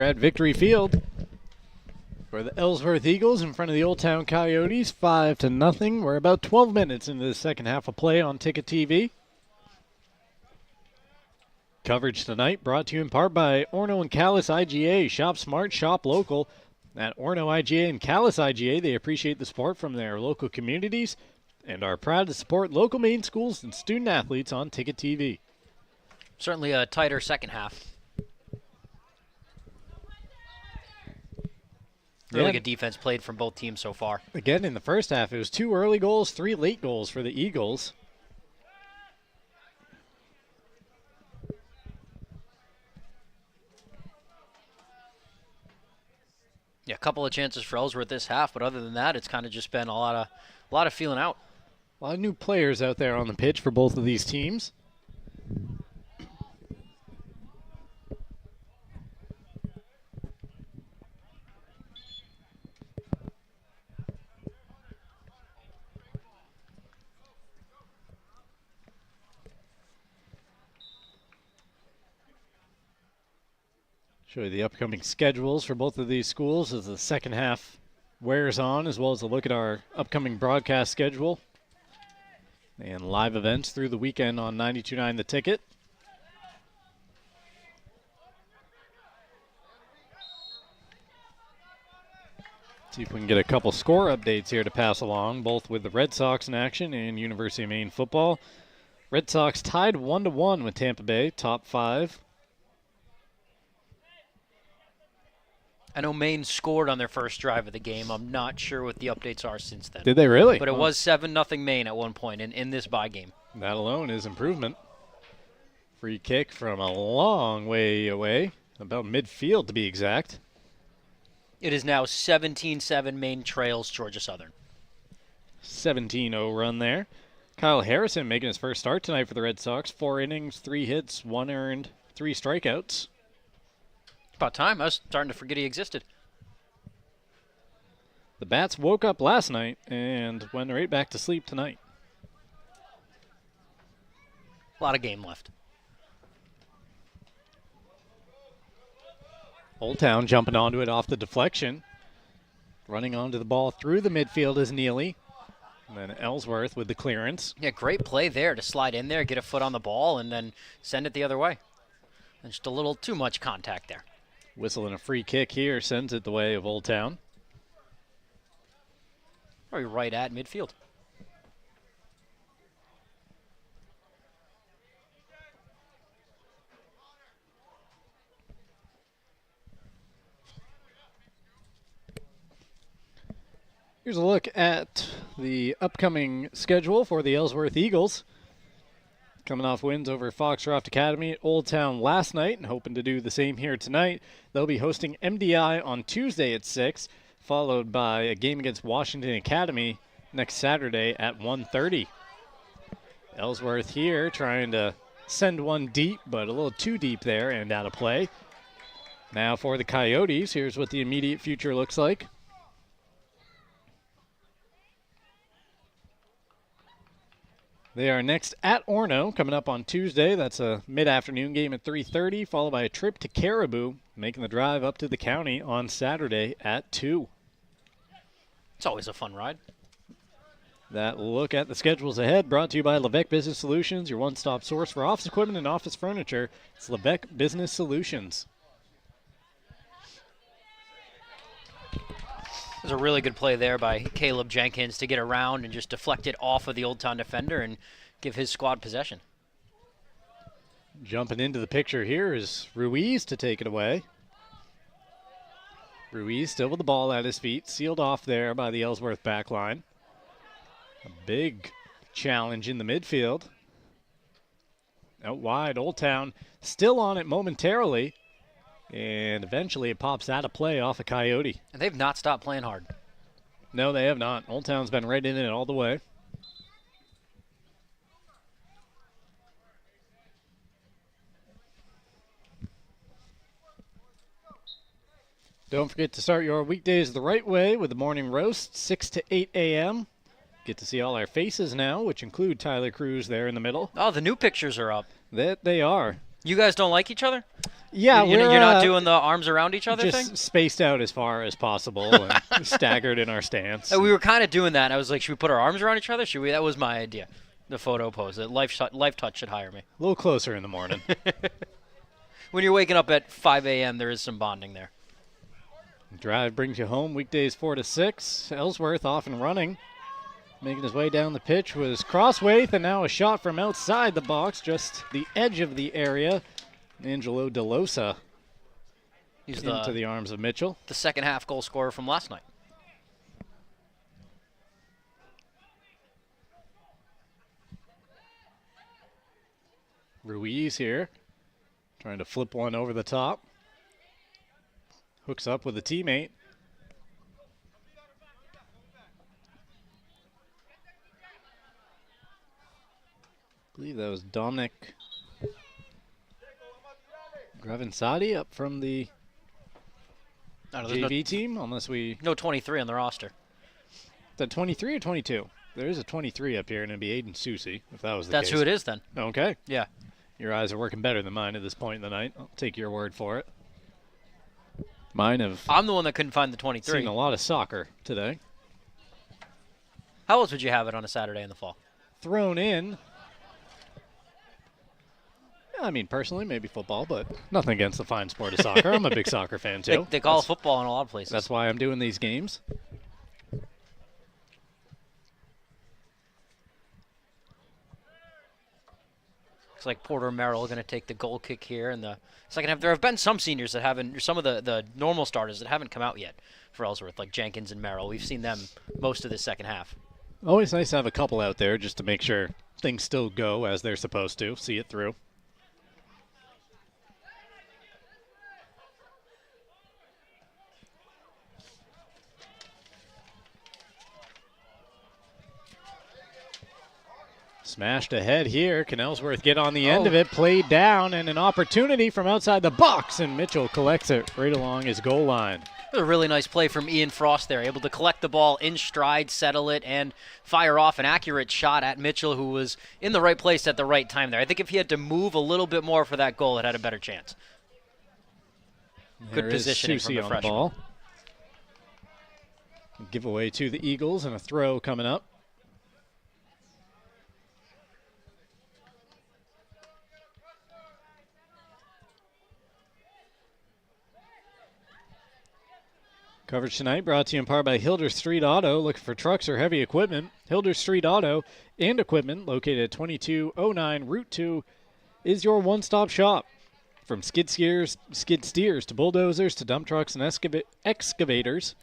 Speaker 3: At Victory Field for the Ellsworth Eagles in front of the Old Town Coyotes, 5-0. We're about 12 minutes into the second half of play on Ticket TV. Coverage tonight brought to you in part by Orno and Callis IGA. Shop smart, shop local. At Orno IGA and Callis IGA, they appreciate the support from their local communities and are proud to support local Maine schools and student athletes on Ticket TV.
Speaker 4: Certainly a tighter second half. Really good defense played from both teams so far.
Speaker 3: Again, in the first half, it was 2 early goals, 3 late goals for the Eagles.
Speaker 4: Yeah, a couple of chances for Ellsworth this half, but other than that, it's kind of just been a lot of feeling out.
Speaker 3: A lot of new players out there on the pitch for both of these teams. Show you the upcoming schedules for both of these schools as the second half wears on, as well as a look at our upcoming broadcast schedule and live events through the weekend on 92.9 The Ticket. See if we can get a couple score updates here to pass along, both with the Red Sox in action and University of Maine football. Red Sox tied 1-1 with Tampa Bay, top 5.
Speaker 4: I know Maine scored on their first drive of the game. I'm not sure what the updates are since then.
Speaker 3: Did they really?
Speaker 4: But it was 7-0 Maine at one point in this bye game.
Speaker 3: That alone is improvement. Free kick from a long way away, about midfield to be exact.
Speaker 4: It is now 17-7 Maine trails Georgia Southern.
Speaker 3: 17-0 run there. Kyle Harrison making his first start tonight for the Red Sox. 4 innings, 3 hits, 1 earned, 3 strikeouts.
Speaker 4: About time. I was starting to forget he existed.
Speaker 3: The Bats woke up last night and went right back to sleep tonight.
Speaker 4: A lot of game left.
Speaker 3: Old Town jumping onto it off the deflection. Running onto the ball through the midfield is Neely. And then Ellsworth with the clearance.
Speaker 4: Yeah, great play there to slide in there, get a foot on the ball, and then send it the other way. And just a little too much contact there.
Speaker 3: Whistling a free kick here sends it the way of Old Town.
Speaker 4: Probably right at midfield.
Speaker 3: Here's a look at the upcoming schedule for the Ellsworth Eagles. Coming off wins over Foxcroft Academy at Old Town last night and hoping to do the same here tonight. They'll be hosting MDI on Tuesday at 6, followed by a game against Washington Academy next Saturday at 1:30. Ellsworth here trying to send one deep, but a little too deep there and out of play. Now for the Coyotes, here's what the immediate future looks like. They are next at Orono, coming up on Tuesday. That's a mid-afternoon game at 3:30, followed by a trip to Caribou, making the drive up to the county on Saturday at 2.
Speaker 4: It's always a fun ride.
Speaker 3: That look at the schedules ahead brought to you by Levesque Business Solutions, your one-stop source for office equipment and office furniture. It's Levesque Business Solutions.
Speaker 4: There's a really good play there by Caleb Jenkins to get around and just deflect it off of the Old Town defender and give his squad possession.
Speaker 3: Jumping into the picture here is Ruiz to take it away. Ruiz still with the ball at his feet, sealed off there by the Ellsworth back line. A big challenge in the midfield. Out wide, Old Town still on it momentarily. And eventually it pops out of play off a Coyote.
Speaker 4: And they've not stopped playing hard.
Speaker 3: No, they have not. Old Town's been right in it all the way. Don't forget to start your weekdays the right way with the morning roast, 6 to 8 a.m. Get to see all our faces now, which include Tyler Cruz there in the middle.
Speaker 4: Oh, the new pictures are up.
Speaker 3: That they are.
Speaker 4: You guys don't like each other?
Speaker 3: Yeah,
Speaker 4: you're not doing the arms around each other
Speaker 3: just
Speaker 4: thing?
Speaker 3: Spaced out as far as possible and staggered in our stance.
Speaker 4: We were kind of doing that. I was like, should we put our arms around each other? Should we? That was my idea. The photo pose. Life Touch should hire me.
Speaker 3: A little closer in the morning.
Speaker 4: When you're waking up at 5 a.m., there is some bonding there.
Speaker 3: Drive brings you home weekdays 4 to 6. Ellsworth off and running. Making his way down the pitch was Crosswaith, and now a shot from outside the box, just the edge of the area. Angelo DeLosa into the arms of Mitchell.
Speaker 4: The second half goal scorer from last night.
Speaker 3: Ruiz here, trying to flip one over the top. Hooks up with a teammate. believe that was Dominic Gravinsati up from the JV team, unless we...
Speaker 4: No 23 on the roster.
Speaker 3: Is that 23 or 22? There is a 23 up here, and it'd be Aiden Susi, if that was the case.
Speaker 4: That's who it is, then.
Speaker 3: Okay.
Speaker 4: Yeah.
Speaker 3: Your eyes are working better than mine at this point in the night. I'll take your word for it. Mine have...
Speaker 4: I'm the one that couldn't find the 23.
Speaker 3: Seen a lot of soccer today.
Speaker 4: How else would you have it on a Saturday in the fall?
Speaker 3: Thrown in. I mean, personally, maybe football, but nothing against the fine sport of soccer. I'm a big soccer fan, too.
Speaker 4: They call it football in a lot of places.
Speaker 3: That's why I'm doing these games.
Speaker 4: Looks like Porter Merrill going to take the goal kick here in the second half. There have been some seniors that haven't, some of the normal starters that haven't come out yet for Ellsworth, like Jenkins and Merrill. We've seen them most of the second half.
Speaker 3: Always nice to have a couple out there just to make sure things still go as they're supposed to, see it through. Smashed ahead here. Can Ellsworth get on the end of it? Played down, and an opportunity from outside the box, and Mitchell collects it right along his goal line.
Speaker 4: It was a really nice play from Ian Frost there, able to collect the ball in stride, settle it, and fire off an accurate shot at Mitchell, who was in the right place at the right time there. I think if he had to move a little bit more for that goal, it had a better chance. Good positioning from the freshman.
Speaker 3: Ball. Giveaway to the Eagles, and a throw coming up. Coverage tonight brought to you in part by Hilder Street Auto. Looking for trucks or heavy equipment? Hilder Street Auto and Equipment, located at 2209 Route 2, is your one-stop shop. From skid steers to bulldozers to dump trucks and excavators.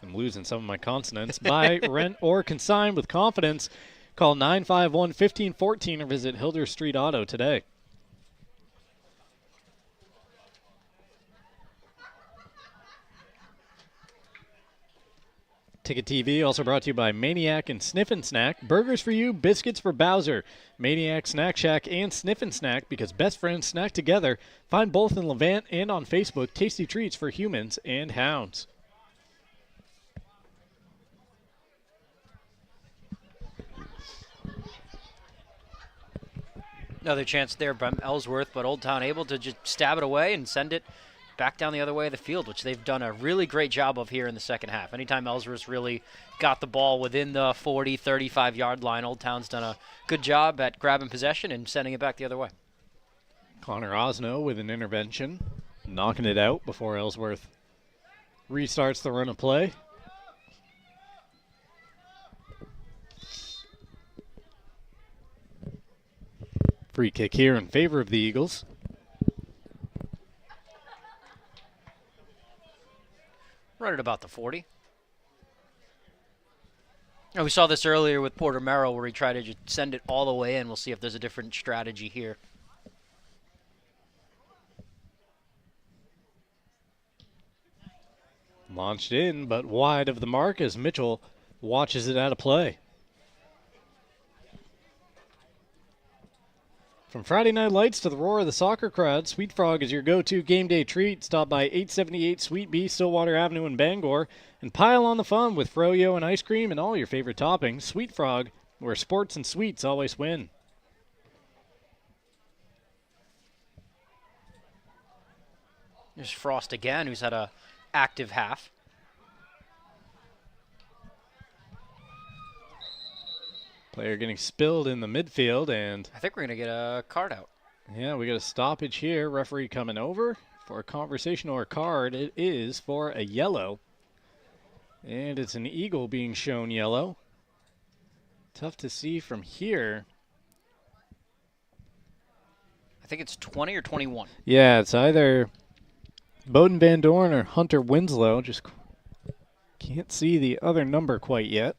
Speaker 3: I'm losing some of my consonants. Buy, rent, or consign with confidence. Call 951-1514 or visit Hilder Street Auto today. Ticket TV also brought to you by Maniac and Sniffin' Snack. Burgers for you, biscuits for Bowser. Maniac, Snack Shack, and Sniffin' Snack, because best friends snack together. Find both in Levant and on Facebook. Tasty treats for humans and hounds.
Speaker 4: Another chance there by Ellsworth, but Old Town able to just stab it away and send it back down the other way of the field, which they've done a really great job of here in the second half. Anytime Ellsworth really got the ball within the 40, 35-yard line, Old Town's done a good job at grabbing possession and sending it back the other way.
Speaker 3: Connor Osno with an intervention, knocking it out before Ellsworth restarts the run of play. Free kick here in favor of the Eagles.
Speaker 4: Right at about the 40. And we saw this earlier with Porter Merrill, where he tried to just send it all the way in. We'll see if there's a different strategy here.
Speaker 3: Launched in, but wide of the mark as Mitchell watches it out of play. From Friday Night Lights to the roar of the soccer crowd, Sweet Frog is your go-to game day treat. Stop by 878 Sweet Bee, Stillwater Avenue in Bangor, and pile on the fun with froyo and ice cream and all your favorite toppings. Sweet Frog, where sports and sweets always win.
Speaker 4: There's Frost again, who's had a active half.
Speaker 3: Player getting spilled in the midfield, and
Speaker 4: I think we're going to get a card out.
Speaker 3: Yeah, we got a stoppage here. Referee coming over for a conversation or a card. It is for a yellow. And it's an Eagle being shown yellow. Tough to see from here.
Speaker 4: I think it's 20 or 21.
Speaker 3: Yeah, it's either Bowden Van Dorn or Hunter Winslow. Just can't see the other number quite yet.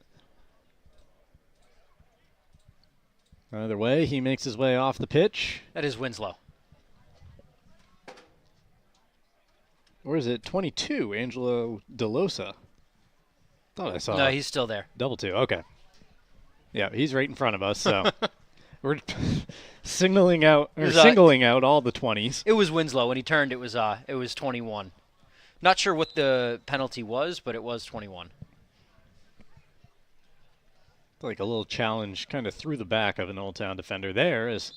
Speaker 3: Either way, he makes his way off the pitch.
Speaker 4: That is Winslow.
Speaker 3: Or is it 22, Angelo DeLosa? Thought I saw.
Speaker 4: No, he's still there.
Speaker 3: Double two, okay. Yeah, he's right in front of us, so We're singling out all the 20s.
Speaker 4: It was Winslow. When he turned, it was 21. Not sure what the penalty was, but it was 21.
Speaker 3: Like a little challenge kind of through the back of an Old Town defender there as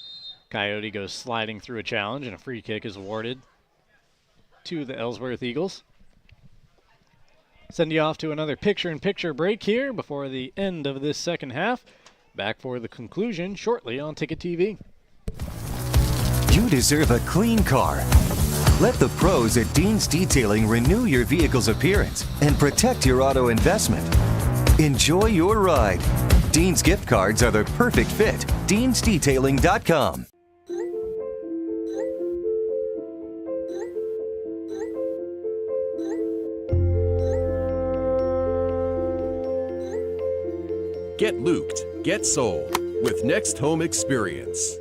Speaker 3: Coyote goes sliding through a challenge and a free kick is awarded to the Ellsworth Eagles. Send you off to another picture-in-picture break here before the end of this second half. Back for the conclusion shortly on Ticket TV.
Speaker 2: You deserve a clean car. Let the pros at Dean's Detailing renew your vehicle's appearance and protect your auto investment. Enjoy your ride. Dean's gift cards are the perfect fit. Dean'sDetailing.com.
Speaker 6: Get looped, get sold with Next Home Experience.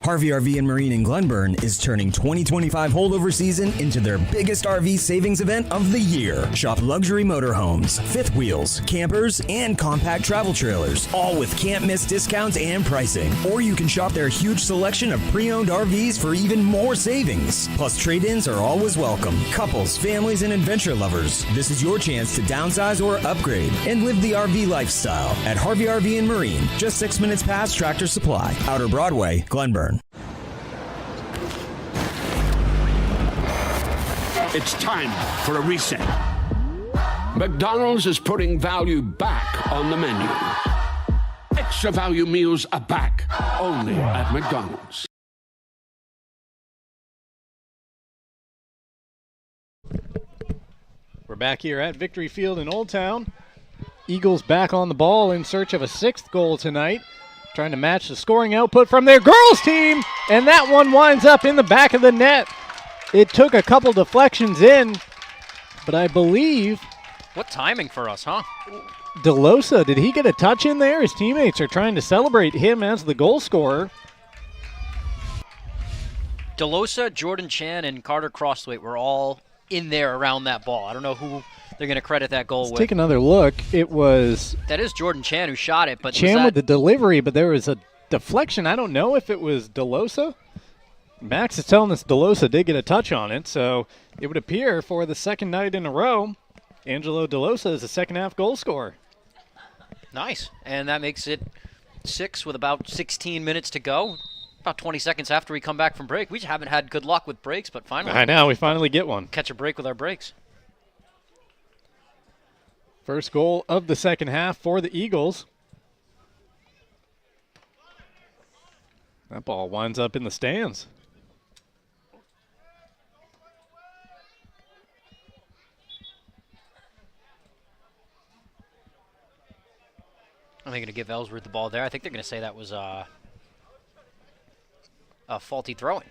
Speaker 22: Harvey RV and Marine in Glenburn is turning 2025 holdover season into their biggest RV savings event of the year. Shop luxury motorhomes, fifth wheels, campers, and compact travel trailers, all with can't-miss discounts and pricing. Or you can shop their huge selection of pre-owned RVs for even more savings. Plus, trade-ins are always welcome. Couples, families, and adventure lovers, this is your chance to downsize or upgrade and live the RV lifestyle at Harvey RV and Marine, just 6 minutes past Tractor Supply, Outer Broadway, Glenburn.
Speaker 23: It's time for a reset. McDonald's is putting value back on the menu. Extra value meals are back, only at McDonald's.
Speaker 3: We're back here at Victory Field in Old Town. Eagles back on the ball in search of a 6th goal tonight, trying to match the scoring output from their girls team, and that one winds up in the back of the net. It took a couple deflections in, but I believe...
Speaker 4: What timing for us, huh?
Speaker 3: DeLosa, did he get a touch in there? His teammates are trying to celebrate him as the goal scorer.
Speaker 4: DeLosa, Jordan Chan, and Carter Crossthwaite were all in there around that ball. I don't know who they're going to credit that goal with.
Speaker 3: Take another look. It was...
Speaker 4: That is Jordan Chan who shot it, but
Speaker 3: Chan with the delivery, but there was a deflection. I don't know if it was DeLosa. Max is telling us DeLosa did get a touch on it, so it would appear for the second night in a row, Angelo DeLosa is the second-half goal scorer.
Speaker 4: Nice, and that makes it 6 with about 16 minutes to go. About 20 seconds after we come back from break. We just haven't had good luck with breaks, but finally.
Speaker 3: I know, we finally get one.
Speaker 4: Catch a break with our breaks.
Speaker 3: First goal of the second half for the Eagles. That ball winds up in the stands.
Speaker 4: Are they going to give Ellsworth the ball there? I think they're going to say that was a faulty throwing.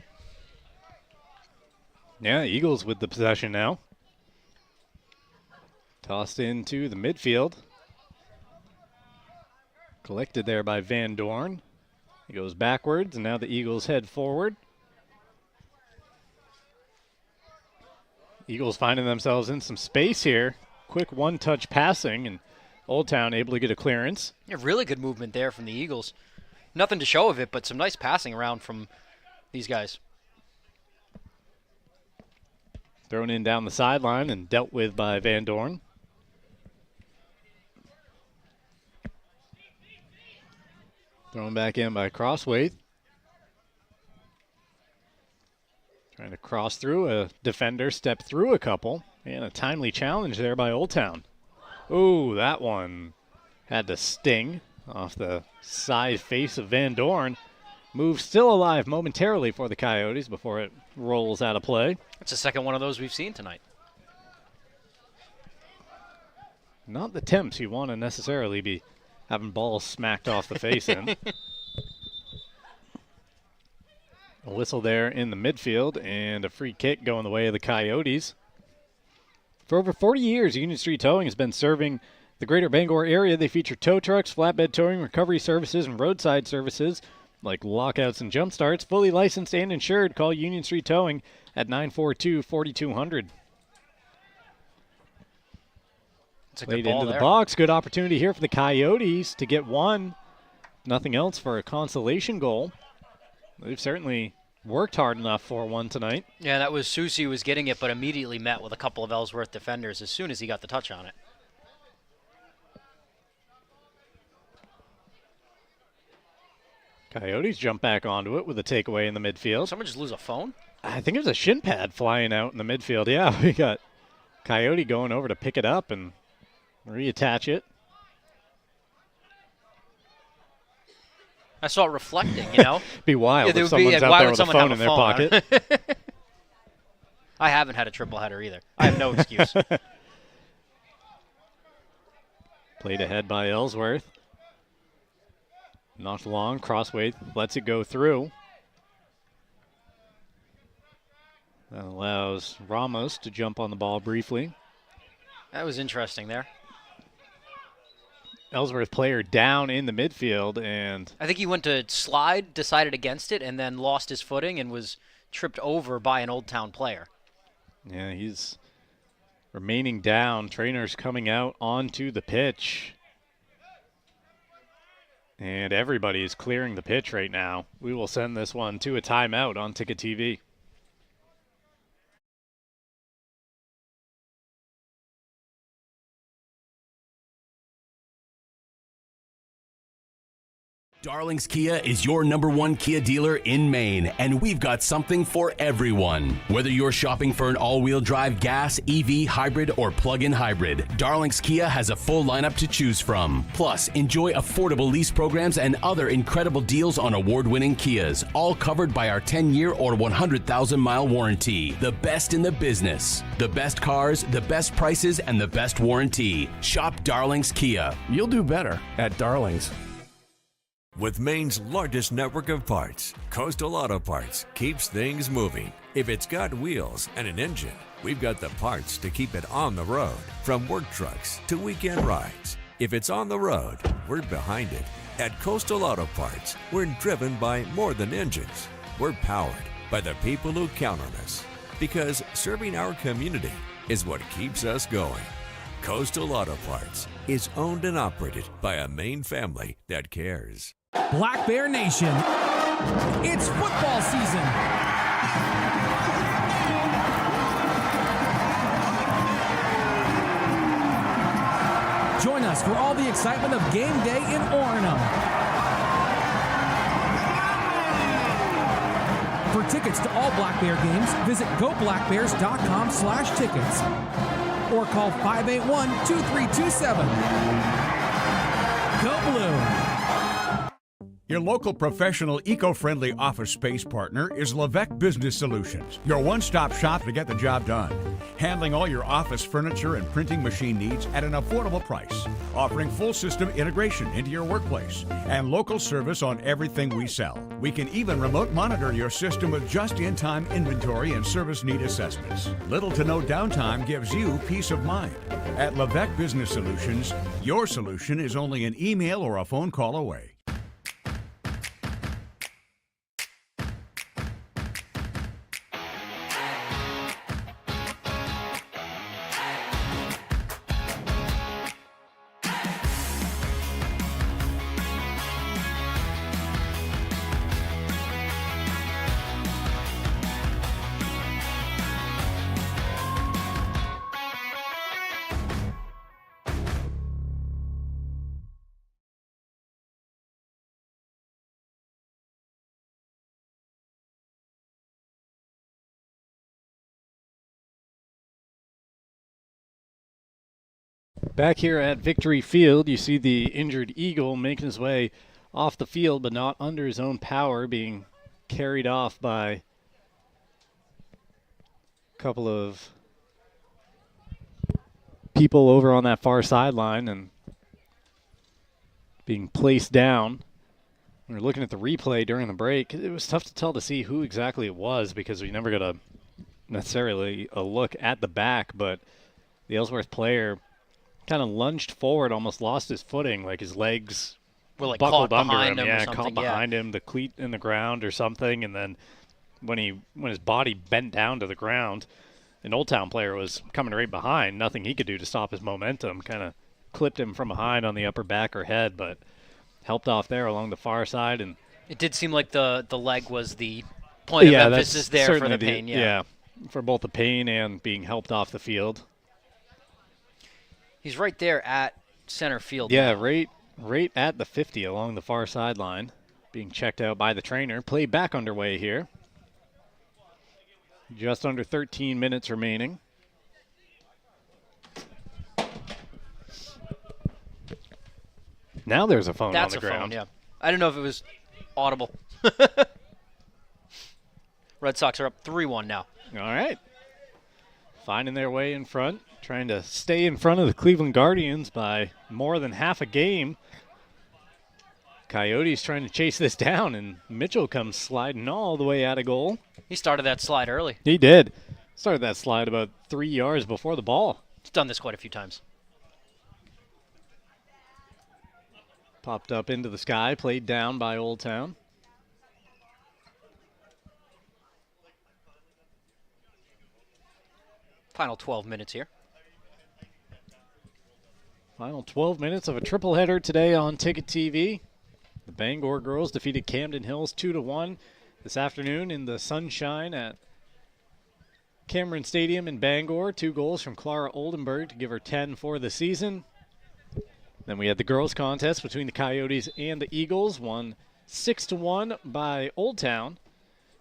Speaker 3: Yeah, Eagles with the possession now. Tossed into the midfield. Collected there by Van Dorn. He goes backwards, and now the Eagles head forward. Eagles finding themselves in some space here. Quick one-touch passing, and Old Town able to get a clearance.
Speaker 4: Yeah, really good movement there from the Eagles. Nothing to show of it, but some nice passing around from these guys.
Speaker 3: Thrown in down the sideline and dealt with by Van Dorn. Thrown back in by Crosswaith. Trying to cross through a defender, step through a couple, and a timely challenge there by Old Town. Ooh, that one had to sting off the side face of Van Dorn. Move still alive momentarily for the Coyotes before it rolls out of play.
Speaker 4: That's the second one of those we've seen tonight.
Speaker 3: Not the temps you want to necessarily be having balls smacked off the face in. A whistle there in the midfield and a free kick going the way of the Coyotes. For over 40 years, Union Street Towing has been serving the greater Bangor area. They feature tow trucks, flatbed towing, recovery services, and roadside services like lockouts and jump starts. Fully licensed and insured. Call Union Street Towing at 942-4200.
Speaker 4: It's a
Speaker 3: Played
Speaker 4: good ball
Speaker 3: into
Speaker 4: there.
Speaker 3: the box. Good opportunity here for the Coyotes to get one. Nothing else for a consolation goal. They've certainly worked hard enough for one tonight.
Speaker 4: Yeah, that was Susie was getting it, but immediately met with a couple of Ellsworth defenders as soon as he got the touch on it.
Speaker 3: Coyotes jump back onto it with a takeaway in the midfield.
Speaker 4: Someone just lose a phone?
Speaker 3: I think it was a shin pad flying out in the midfield. Yeah, we got Coyote going over to pick it up and reattach it.
Speaker 4: I saw it reflecting, you know?
Speaker 3: Be wild
Speaker 4: Yeah,
Speaker 3: if someone's out there with a phone in their pocket.
Speaker 4: I haven't had a triple header either. I have no excuse.
Speaker 3: Played ahead by Ellsworth. Knocked long, crossway, lets it go through. That allows Ramos to jump on the ball briefly.
Speaker 4: That was interesting there.
Speaker 3: Ellsworth player down in the midfield, and
Speaker 4: I think he went to slide, decided against it, and then lost his footing and was tripped over by an Old Town player.
Speaker 3: yeah, he's remaining down. Trainers coming out onto the pitch. And everybody is clearing the pitch right now. We will send this one to a timeout on Ticket TV.
Speaker 7: Darling's Kia is your #1 Kia dealer in Maine, and we've got something for everyone. Whether you're shopping for an all-wheel drive gas, EV, hybrid, or plug-in hybrid, Darling's Kia has a full lineup to choose from. Plus, enjoy affordable lease programs and other incredible deals on award-winning Kias, all covered by our 10-year or 100,000-mile warranty. The best in the business. The best cars, the best prices, and the best warranty. Shop Darling's Kia.
Speaker 10: You'll do better at Darling's.
Speaker 14: With Maine's largest network of parts, Coastal Auto Parts keeps things moving. If it's got wheels and an engine, we've got the parts to keep it on the road. From work trucks to weekend rides. If it's on the road, we're behind it. At Coastal Auto Parts, we're driven by more than engines. We're powered by the people who count on us. Because serving our community is what keeps us going. Coastal Auto Parts is owned and operated by a Maine family that cares.
Speaker 15: Black Bear Nation, it's football season. Join us for all the excitement of game day in Orono. For tickets to all Black Bear games, visit goblackbears.com/tickets or call 581-2327. Go Blue!
Speaker 16: Your local professional eco-friendly office space partner is Levesque Business Solutions, your one-stop shop to get the job done. Handling all your office furniture and printing machine needs at an affordable price. Offering full system integration into your workplace and local service on everything we sell. We can even remote monitor your system with just-in-time inventory and service need assessments. Little to no downtime gives you peace of mind. At Levesque Business Solutions, your solution is only an email or a phone call away.
Speaker 3: Back here at Victory Field, you see the injured Eagle making his way off the field, but not under his own power, being carried off by a couple of people over on that far sideline and being placed down. We were looking at the replay during the break. It was tough to tell to see who exactly it was because we never got necessarily a look at the back, but the Ellsworth player kind of lunged forward, almost lost his footing, like his legs
Speaker 4: were like
Speaker 3: buckled
Speaker 4: caught
Speaker 3: under
Speaker 4: behind
Speaker 3: him.
Speaker 4: him or
Speaker 3: Yeah,
Speaker 4: something,
Speaker 3: caught behind him, the cleat in the ground or something, and then when his body bent down to the ground, an Old Town player was coming right behind. Nothing he could do to stop his momentum. Kind of clipped him from behind on the upper back or head, but helped off there along the far side. And
Speaker 4: it did seem like the leg was the point of emphasis there for the pain.
Speaker 3: Yeah, for both the pain and being helped off the field.
Speaker 4: He's right there at center field.
Speaker 3: Yeah,
Speaker 4: now.
Speaker 3: right at the 50 along the far sideline, being checked out by the trainer. Play back underway here. Just under 13 minutes remaining. Now there's a phone
Speaker 4: That's
Speaker 3: on the ground.
Speaker 4: Phone, yeah. I don't know if it was audible. Red Sox are up 3-1 now.
Speaker 3: All right. Finding their way in front, trying to stay in front of the Cleveland Guardians by more than half a game. Coyotes trying to chase this down, and Mitchell comes sliding all the way out of goal.
Speaker 4: He started that slide early.
Speaker 3: He did. Started that slide about 3 yards before the ball.
Speaker 4: He's done this quite a few times.
Speaker 3: Popped up into the sky, played down by Old Town.
Speaker 4: Final 12 minutes here.
Speaker 3: Final 12 minutes of a triple header today on Ticket TV. The Bangor girls defeated Camden Hills 2-1 this afternoon in the sunshine at Cameron Stadium in Bangor. 2 goals from Clara Oldenburg to give her 10 for the season. Then we had the girls contest between the Coyotes and the Eagles, won 6-1 by Old Town.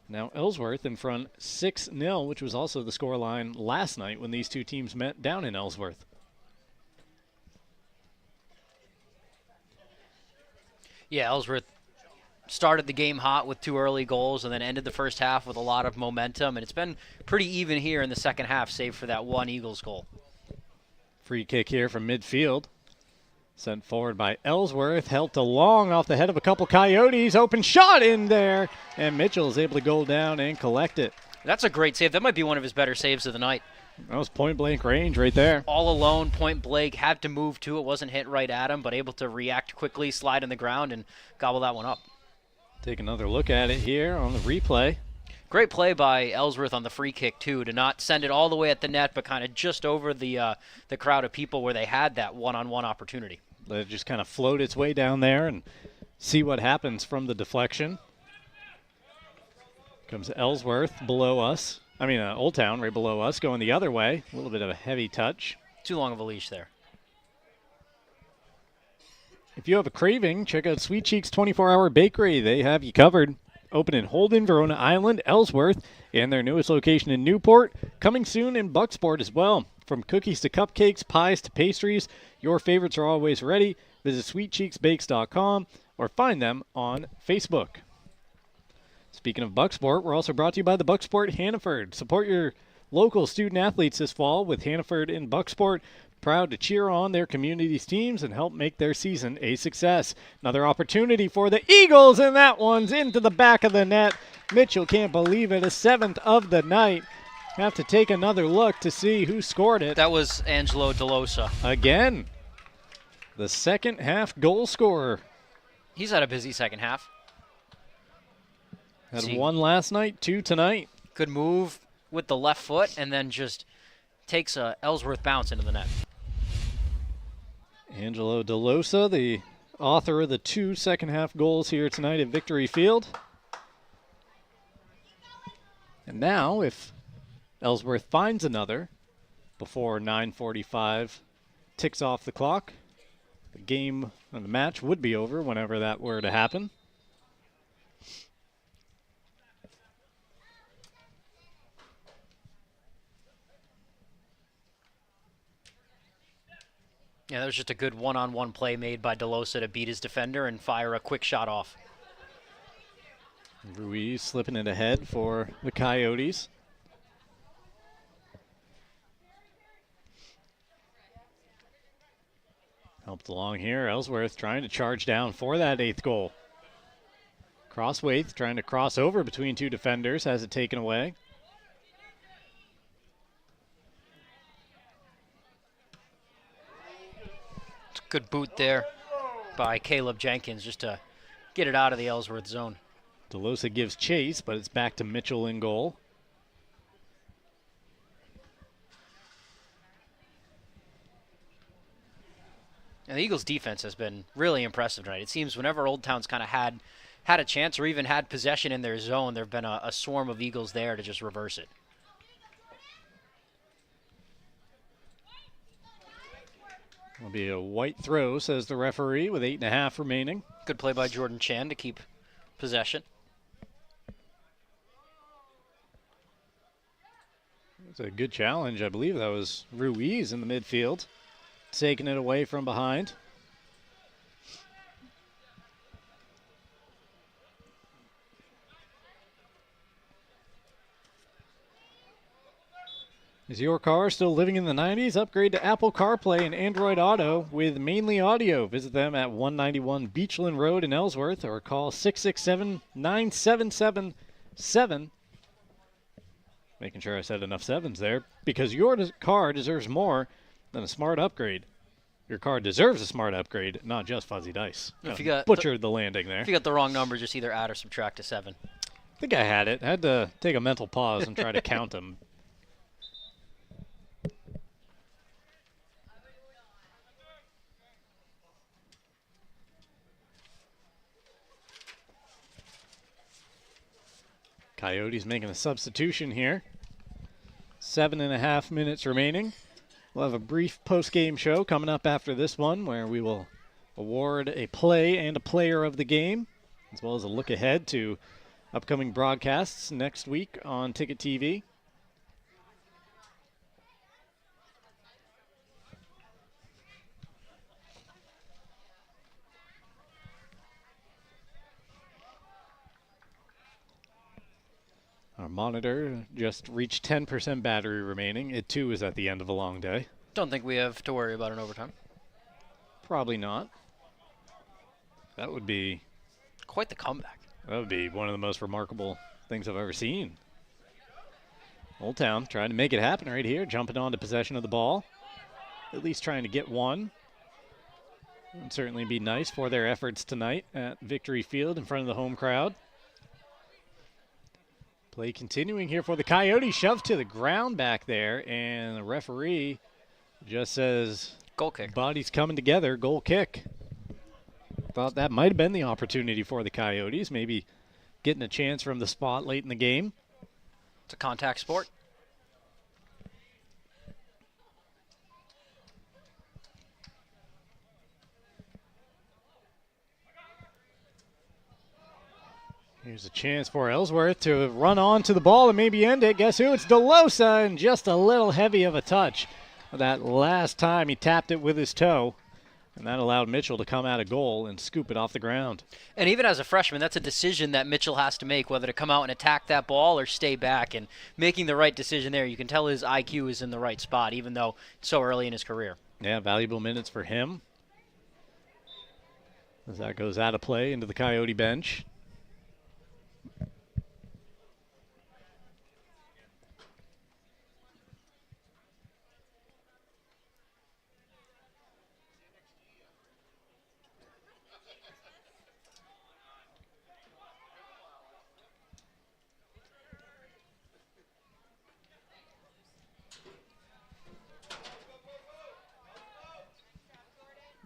Speaker 3: Now Ellsworth in front 6-0, which was also the scoreline last night when these two teams met down in Ellsworth.
Speaker 4: Yeah, Ellsworth started the game hot with 2 early goals and then ended the first half with a lot of momentum. And it's been pretty even here in the second half, save for that 1 Eagles goal.
Speaker 3: Free kick here from midfield. Sent forward by Ellsworth, helped along off the head of a couple Coyotes. Open shot in there, and Mitchell is able to go down and collect it.
Speaker 4: That's a great save. That might be one of his better saves of the night.
Speaker 3: That was point-blank range right there.
Speaker 4: All alone, point-blank, had to move too. It wasn't hit right at him, but able to react quickly, slide on the ground, and gobble that one up.
Speaker 3: Take another look at it here on the replay.
Speaker 4: Great play by Ellsworth on the free kick, too, to not send it all the way at the net, but kind of just over the crowd of people where they had that one-on-one opportunity.
Speaker 3: Let it just kind of float its way down there and see what happens from the deflection. Comes Ellsworth below us. Old Town right below us, going the other way. A little bit of a heavy touch.
Speaker 4: Too long of a leash there.
Speaker 3: If you have a craving, check out Sweet Cheeks 24-Hour Bakery. They have you covered. Open in Holden, Verona Island, Ellsworth, and their newest location in Newport. Coming soon in Bucksport as well. From cookies to cupcakes, pies to pastries, your favorites are always ready. Visit sweetcheeksbakes.com or find them on Facebook. Speaking of Bucksport, we're also brought to you by the Bucksport Hannaford. Support your local student athletes this fall with Hannaford in Bucksport. Proud to cheer on their community's teams and help make their season a success. Another opportunity for the Eagles, and that one's into the back of the net. Mitchell can't believe it, a 7th of the night. Have to take another look to see who scored it.
Speaker 4: That was Angelo DeLosa.
Speaker 3: Again, the second half goal scorer.
Speaker 4: He's had a busy second half.
Speaker 3: Had 1 last night, 2 tonight.
Speaker 4: Good move with the left foot and then just takes a Ellsworth bounce into the net.
Speaker 3: Angelo DeLosa, the author of the 2 second half goals here tonight at Victory Field. And now, if Ellsworth finds another before 9:45 ticks off the clock, the game and the match would be over whenever that were to happen.
Speaker 4: Yeah, that was just a good one-on-one play made by DeLosa to beat his defender and fire a quick shot off.
Speaker 3: Ruiz slipping it ahead for the Coyotes. Helped along here. Ellsworth trying to charge down for that 8th goal. Crosswaith trying to cross over between 2 defenders, has it taken away.
Speaker 4: Good boot there by Caleb Jenkins just to get it out of the Ellsworth zone.
Speaker 3: DeLosa gives chase, but it's back to Mitchell in goal.
Speaker 4: And the Eagles' defense has been really impressive tonight. It seems whenever Old Town's kind of had a chance or even had possession in their zone, there have been a swarm of Eagles there to just reverse it.
Speaker 3: It'll be a white throw, says the referee, with 8.5 remaining.
Speaker 4: Good play by Jordan Chan to keep possession.
Speaker 3: It's a good challenge. I believe that was Ruiz in the midfield, taking it away from behind. Is your car still living in the 90s? Upgrade to Apple CarPlay and Android Auto with Mainly Audio. Visit them at 191 Beachland Road in Ellsworth or call 667-9777. Making sure I said enough sevens there, because your car deserves more than a smart upgrade. Your car deserves a smart upgrade, not just fuzzy dice.
Speaker 4: If you got
Speaker 3: butchered the landing there.
Speaker 4: If you got the wrong number, just either add or subtract a 7.
Speaker 3: I think I had it. I had to take a mental pause and try to count them. Coyotes making a substitution here. 7.5 minutes remaining. We'll have a brief post-game show coming up after this one where we will award a play and a player of the game, as well as a look ahead to upcoming broadcasts next week on Ticket TV. Our monitor just reached 10% battery remaining. It too is at the end of a long day.
Speaker 4: Don't think we have to worry about an overtime.
Speaker 3: Probably not. That would be
Speaker 4: quite the comeback.
Speaker 3: That would be one of the most remarkable things I've ever seen. Old Town trying to make it happen right here, jumping onto possession of the ball. At least trying to get one. Would certainly be nice for their efforts tonight at Victory Field in front of the home crowd. Play continuing here for the Coyotes. Shoved to the ground back there, and the referee just says,
Speaker 4: goal kick.
Speaker 3: Bodies coming together, goal kick. Thought that might have been the opportunity for the Coyotes, maybe getting a chance from the spot late in the game.
Speaker 4: It's a contact sport.
Speaker 3: Here's a chance for Ellsworth to run on to the ball and maybe end it. Guess who? It's DeLosa, and just a little heavy of a touch. That last time he tapped it with his toe, and that allowed Mitchell to come out of goal and scoop it off the ground.
Speaker 4: And even as a freshman, that's a decision that Mitchell has to make, whether to come out and attack that ball or stay back. And making the right decision there, you can tell his IQ is in the right spot, even though it's so early in his career.
Speaker 3: Yeah, valuable minutes for him. As that goes out of play into the Coyote bench.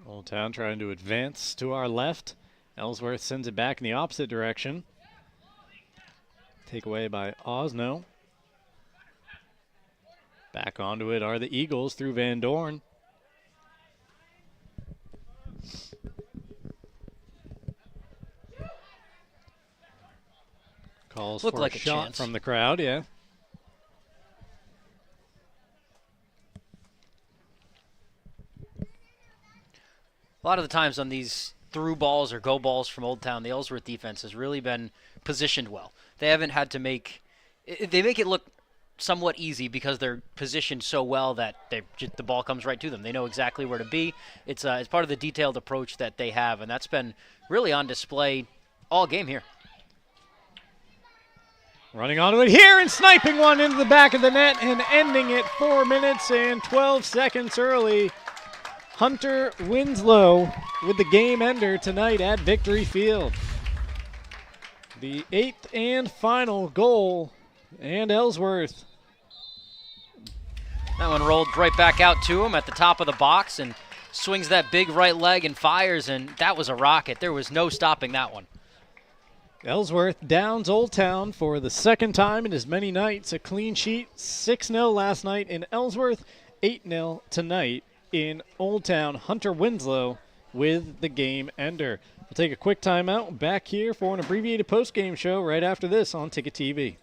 Speaker 3: Old Town trying to advance to our left. Ellsworth sends it back in the opposite direction. Take away by Osno. Back onto it are the Eagles through Van Dorn. Calls
Speaker 4: Looked
Speaker 3: for
Speaker 4: like
Speaker 3: a
Speaker 4: a
Speaker 3: shot
Speaker 4: chance
Speaker 3: from the crowd, yeah.
Speaker 4: A lot of the times on these through balls or go balls from Old Town, the Ellsworth defense has really been positioned well. They haven't had to make it look somewhat easy because they're positioned so well that the ball comes right to them. They know exactly where to be. It's part of the detailed approach that they have, and that's been really on display all game here.
Speaker 3: Running onto it here and sniping one into the back of the net and ending it 4 minutes and 12 seconds early. Hunter Winslow with the game ender tonight at Victory Field. The 8th and final goal, and Ellsworth.
Speaker 4: That one rolled right back out to him at the top of the box and swings that big right leg and fires, and that was a rocket. There was no stopping that one.
Speaker 3: Ellsworth downs Old Town for the second time in as many nights. A clean sheet, 6-0 last night in Ellsworth, 8-0 tonight in Old Town. Hunter Winslow with the game ender. We'll take a quick timeout. Back here for an abbreviated post-game show right after this on Ticket TV.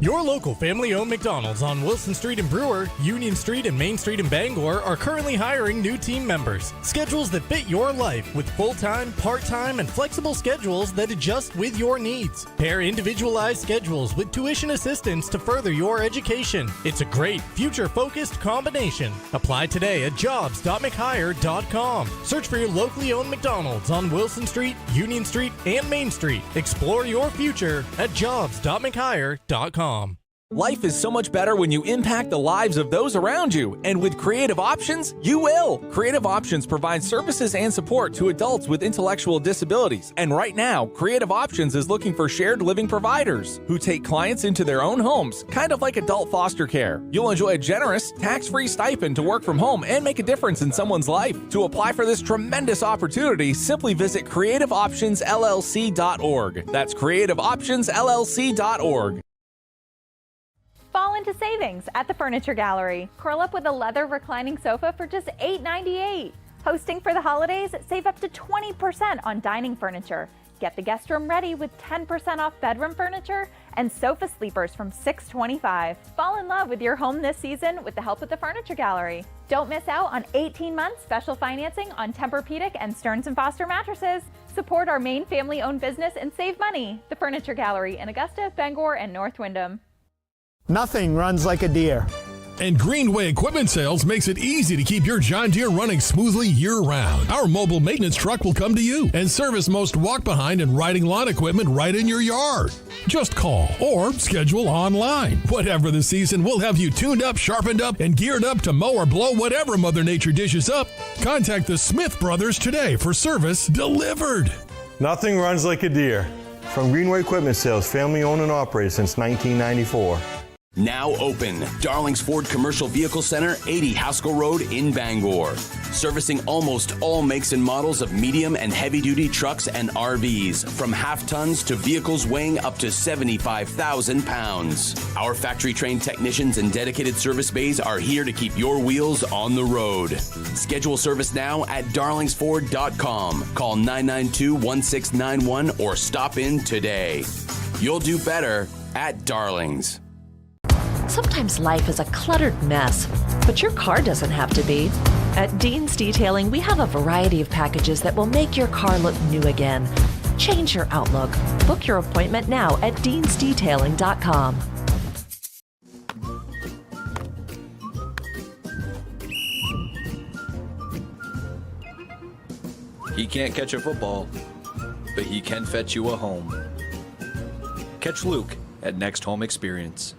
Speaker 1: Your local family-owned McDonald's on Wilson Street in Brewer, Union Street and Main Street in Bangor are currently hiring new team members. Schedules that fit your life with full-time, part-time, and flexible schedules that adjust with your needs. Pair individualized schedules with tuition assistance to further your education. It's a great, future-focused combination. Apply today at jobs.mchire.com. Search for your locally owned McDonald's on Wilson Street, Union Street, and Main Street. Explore your future at jobs.mchire.com.
Speaker 21: Life is so much better when you impact the lives of those around you. And with Creative Options, you will. Creative Options provides services and support to adults with intellectual disabilities. And right now, Creative Options is looking for shared living providers who take clients into their own homes, kind of like adult foster care. You'll enjoy a generous, tax-free stipend to work from home and make a difference in someone's life. To apply for this tremendous opportunity, simply visit creativeoptionsllc.org. That's creativeoptionsllc.org.
Speaker 5: Fall into savings at the Furniture Gallery. Curl up with a leather reclining sofa for just $8.98. Hosting for the holidays, save up to 20% on dining furniture. Get the guest room ready with 10% off bedroom furniture and sofa sleepers from $6.25. Fall in love with your home this season with the help of the Furniture Gallery. Don't miss out on 18-month special financing on Tempur-Pedic and Stearns & Foster mattresses. Support our main family-owned business and save money. The Furniture Gallery in Augusta, Bangor, and North Windham.
Speaker 9: Nothing runs like a deer.
Speaker 12: And Greenway Equipment Sales makes it easy to keep your John Deere running smoothly year-round. Our mobile maintenance truck will come to you and service most walk-behind and riding lawn equipment right in your yard. Just call or schedule online. Whatever the season, we'll have you tuned up, sharpened up, and geared up to mow or blow whatever Mother Nature dishes up. Contact the Smith Brothers today for service delivered.
Speaker 13: Nothing runs like a deer. From Greenway Equipment Sales, family owned and operated since 1994.
Speaker 7: Now open, Darling's Ford Commercial Vehicle Center, 80 Haskell Road in Bangor. Servicing almost all makes and models of medium and heavy-duty trucks and RVs, from half-tons to vehicles weighing up to 75,000 pounds. Our factory-trained technicians and dedicated service bays are here to keep your wheels on the road. Schedule service now at darlingsford.com. Call 992-1691 or stop in today. You'll do better at Darling's.
Speaker 26: Sometimes life is a cluttered mess, but your car doesn't have to be. At Dean's Detailing, we have a variety of packages that will make your car look new again. Change your outlook. Book your appointment now at deansdetailing.com.
Speaker 24: He can't catch a football, but he can fetch you a home. Catch Luke at Next Home Experience.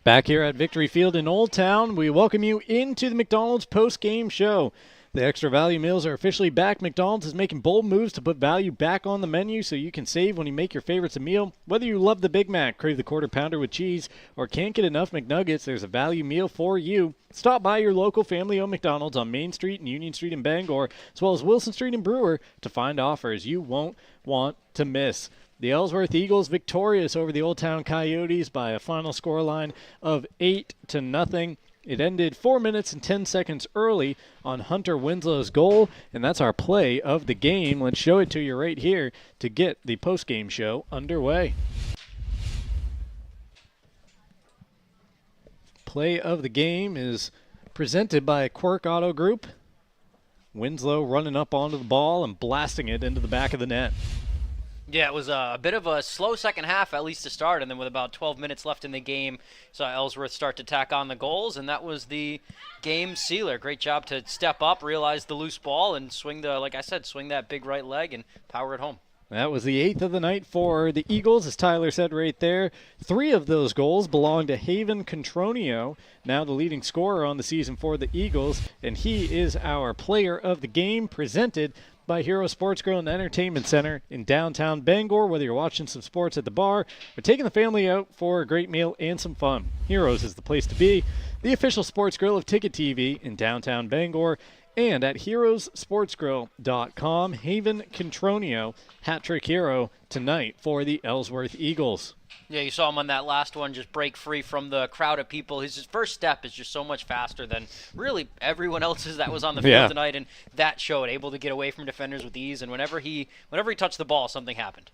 Speaker 3: Back here at Victory Field in Old Town, we welcome you into the McDonald's post-game show. The extra value meals are officially back. McDonald's is making bold moves to put value back on the menu so you can save when you make your favorites a meal. Whether you love the Big Mac, crave the Quarter Pounder with cheese, or can't get enough McNuggets, there's a value meal for you. Stop by your local family-owned McDonald's on Main Street and Union Street in Bangor, as well as Wilson Street in Brewer, to find offers you won't want to miss. The Ellsworth Eagles victorious over the Old Town Coyotes by a final scoreline of 8-0. It ended 4 minutes and 10 seconds early on Hunter Winslow's goal, and that's our play of the game. Let's show it to you right here to get the post-game show underway. Play of the game is presented by Quirk Auto Group. Winslow running up onto the ball and blasting it into the back of the net.
Speaker 4: Yeah, it was a bit of a slow second half, at least to start, and then with about 12 minutes left in the game, saw Ellsworth start to tack on the goals, and that was the game sealer. Great job to step up, realize the loose ball, and swing the, like I said, swing that big right leg and power it home.
Speaker 3: That was the 8th of the night for the Eagles, as Tyler said right there. 3 of those goals belong to Haven Contronio, now the leading scorer on the season for the Eagles, and he is our player of the game, presented by Hero Sports Grill and Entertainment Center in downtown Bangor. Whether you're watching some sports at the bar or taking the family out for a great meal and some fun, Heroes is the place to be. The official sports grill of Ticket TV in downtown Bangor, and at heroesportsgrill.com. Haven Contronio, hat-trick hero tonight for the Ellsworth Eagles.
Speaker 4: Yeah, you saw him on that last one just break free from the crowd of people. His first step is just so much faster than really everyone else's that was on the field tonight, and that showed, able to get away from defenders with ease, and whenever he touched the ball, something happened.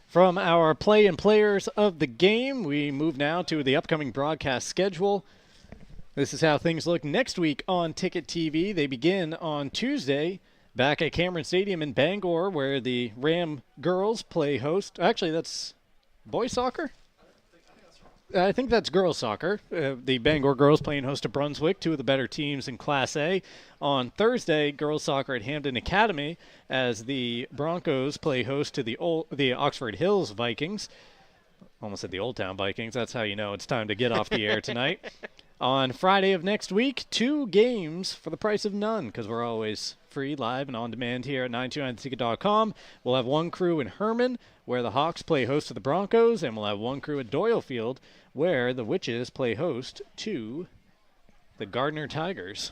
Speaker 3: From our play and players of the game, we move now to the upcoming broadcast schedule. This is how things look next week on Ticket TV. They begin on Tuesday back at Cameron Stadium in Bangor, where the Ram girls play host. Actually, that's boys soccer? I think that's girls soccer. The Bangor girls playing host to Brunswick, 2 of the better teams in Class A. On Thursday, girls soccer at Hampden Academy, as the Broncos play host to the Oxford Hills Vikings. Almost said the Old Town Vikings. That's how you know it's time to get off the air tonight. On Friday of next week, 2 games for the price of none, because we're always free, live, and on demand here at 929theticket.com. We'll have one crew in Herman, where the Hawks play host to the Broncos, and we'll have one crew at Doylefield, where the Witches play host to the Gardner Tigers.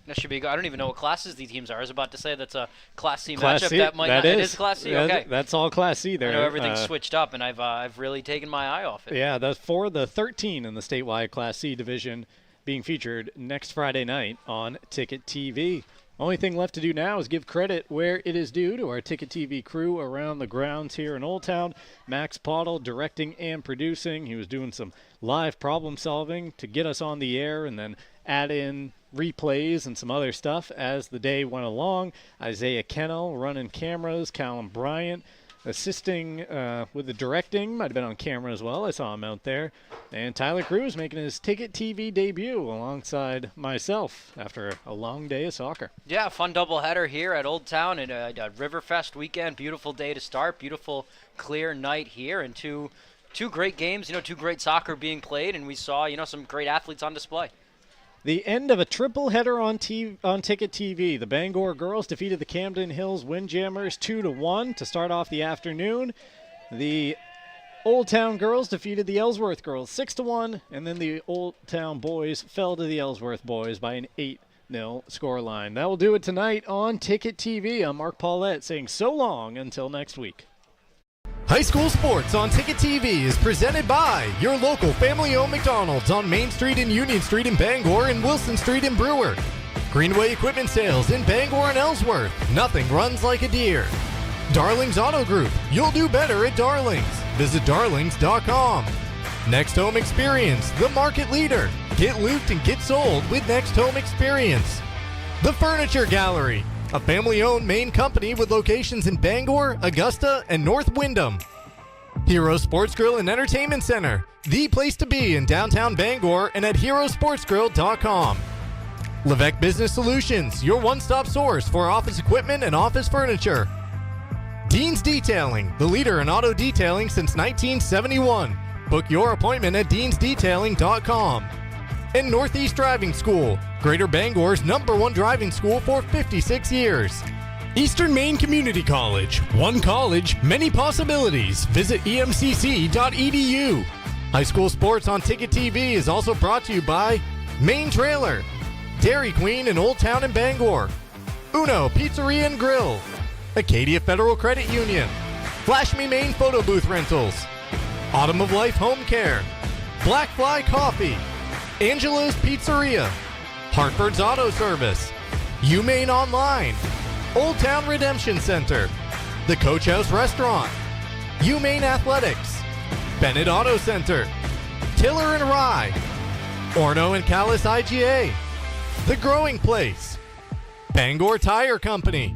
Speaker 4: That should be good. I don't even know what classes these teams are. I was about to say that's a Class C matchup. It is Class C? Okay.
Speaker 3: That's all Class C there.
Speaker 4: I know everything's switched up, and I've really taken my eye off it.
Speaker 3: Yeah, that's for the 13 in the statewide Class C division being featured next Friday night on Ticket TV. Only thing left to do now is give credit where it is due to our Ticket TV crew around the grounds here in Old Town. Max Pottle directing and producing. He was doing some live problem solving to get us on the air and then add in replays and some other stuff as the day went along. Isaiah Kennel running cameras. Callum Bryant assisting with the directing. Might have been on camera as well. I saw him out there. And Tyler Cruz making his Ticket TV debut alongside myself after a long day of soccer.
Speaker 4: Yeah, fun doubleheader here at Old Town and a Riverfest weekend. Beautiful day to start. Beautiful, clear night here. And two great games, 2 great soccer being played. And we saw, some great athletes on display.
Speaker 3: The end of a triple header on Ticket TV. The Bangor girls defeated the Camden Hills Windjammers 2-1 to start off the afternoon. The Old Town girls defeated the Ellsworth girls 6-1, and then the Old Town boys fell to the Ellsworth boys by an 8-0 scoreline. That will do it tonight on Ticket TV. I'm Mark Paulette saying so long until next week.
Speaker 1: High school sports on Ticket TV is presented by your local family-owned McDonald's on Main Street and Union Street in Bangor and Wilson Street in Brewer. Greenway Equipment Sales in Bangor and Ellsworth. Nothing runs like a deer. Darlings Auto Group. You'll do better at Darlings. Visit darlings.com. Next Home Experience, the market leader. Get looped and get sold with Next Home Experience. The Furniture Gallery, a family-owned Maine company with locations in Bangor, Augusta, and North Windham. Hero Sports Grill and Entertainment Center, the place to be in downtown Bangor and at herosportsgrill.com. Levesque Business Solutions, your one-stop source for office equipment and office furniture. Dean's Detailing, the leader in auto detailing since 1971. Book your appointment at deansdetailing.com. And Northeast Driving School, Greater Bangor's #1 driving school for 56 years. Eastern Maine Community College, one college, many possibilities. Visit emcc.edu. High school sports on Ticket TV is also brought to you by Maine Trailer, Dairy Queen in Old Town and Bangor, Uno Pizzeria and Grill, Acadia Federal Credit Union, Flash Me Maine Photo Booth Rentals, Autumn of Life Home Care, Black Fly Coffee, Angelo's Pizzeria, Hartford's Auto Service, UMaine Online, Old Town Redemption Center, the Coach House Restaurant, UMaine Athletics, Bennett Auto Center, Tiller and Rye, Orno and Callis IGA, The Growing Place, Bangor Tire Company,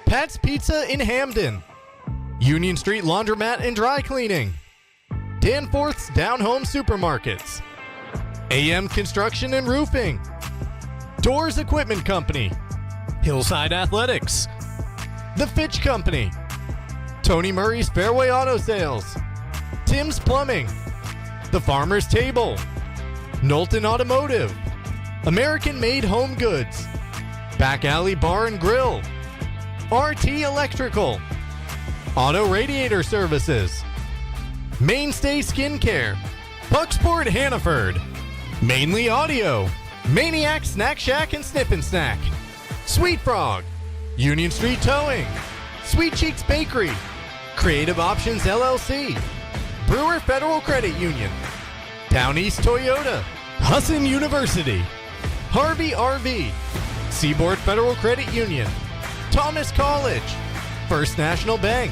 Speaker 1: Pat's Pizza in Hamden, Union Street Laundromat and Dry Cleaning, Danforth's Down Home Supermarkets, AM Construction and Roofing, Doors Equipment Company, Hillside Athletics, The Fitch Company, Tony Murray's Fairway Auto Sales, Tim's Plumbing, The Farmer's Table, Knowlton Automotive, American Made Home Goods, Back Alley Bar and Grill, RT Electrical, Auto Radiator Services, Mainstay Skincare, Pucksport Hannaford, Mainly Audio, Maniac Snack Shack and Snip and Snack, Sweet Frog, Union Street Towing, Sweet Cheeks Bakery, Creative Options LLC, Brewer Federal Credit Union, Down East Toyota, Husson University, Harvey RV, Seaboard Federal Credit Union, Thomas College, First National Bank,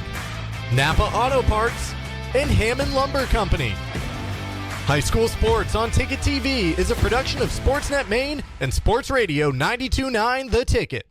Speaker 1: Napa Auto Parts, and Hammond Lumber Company. High School Sports on Ticket TV is a production of Sportsnet Maine and Sports Radio 92.9 The Ticket.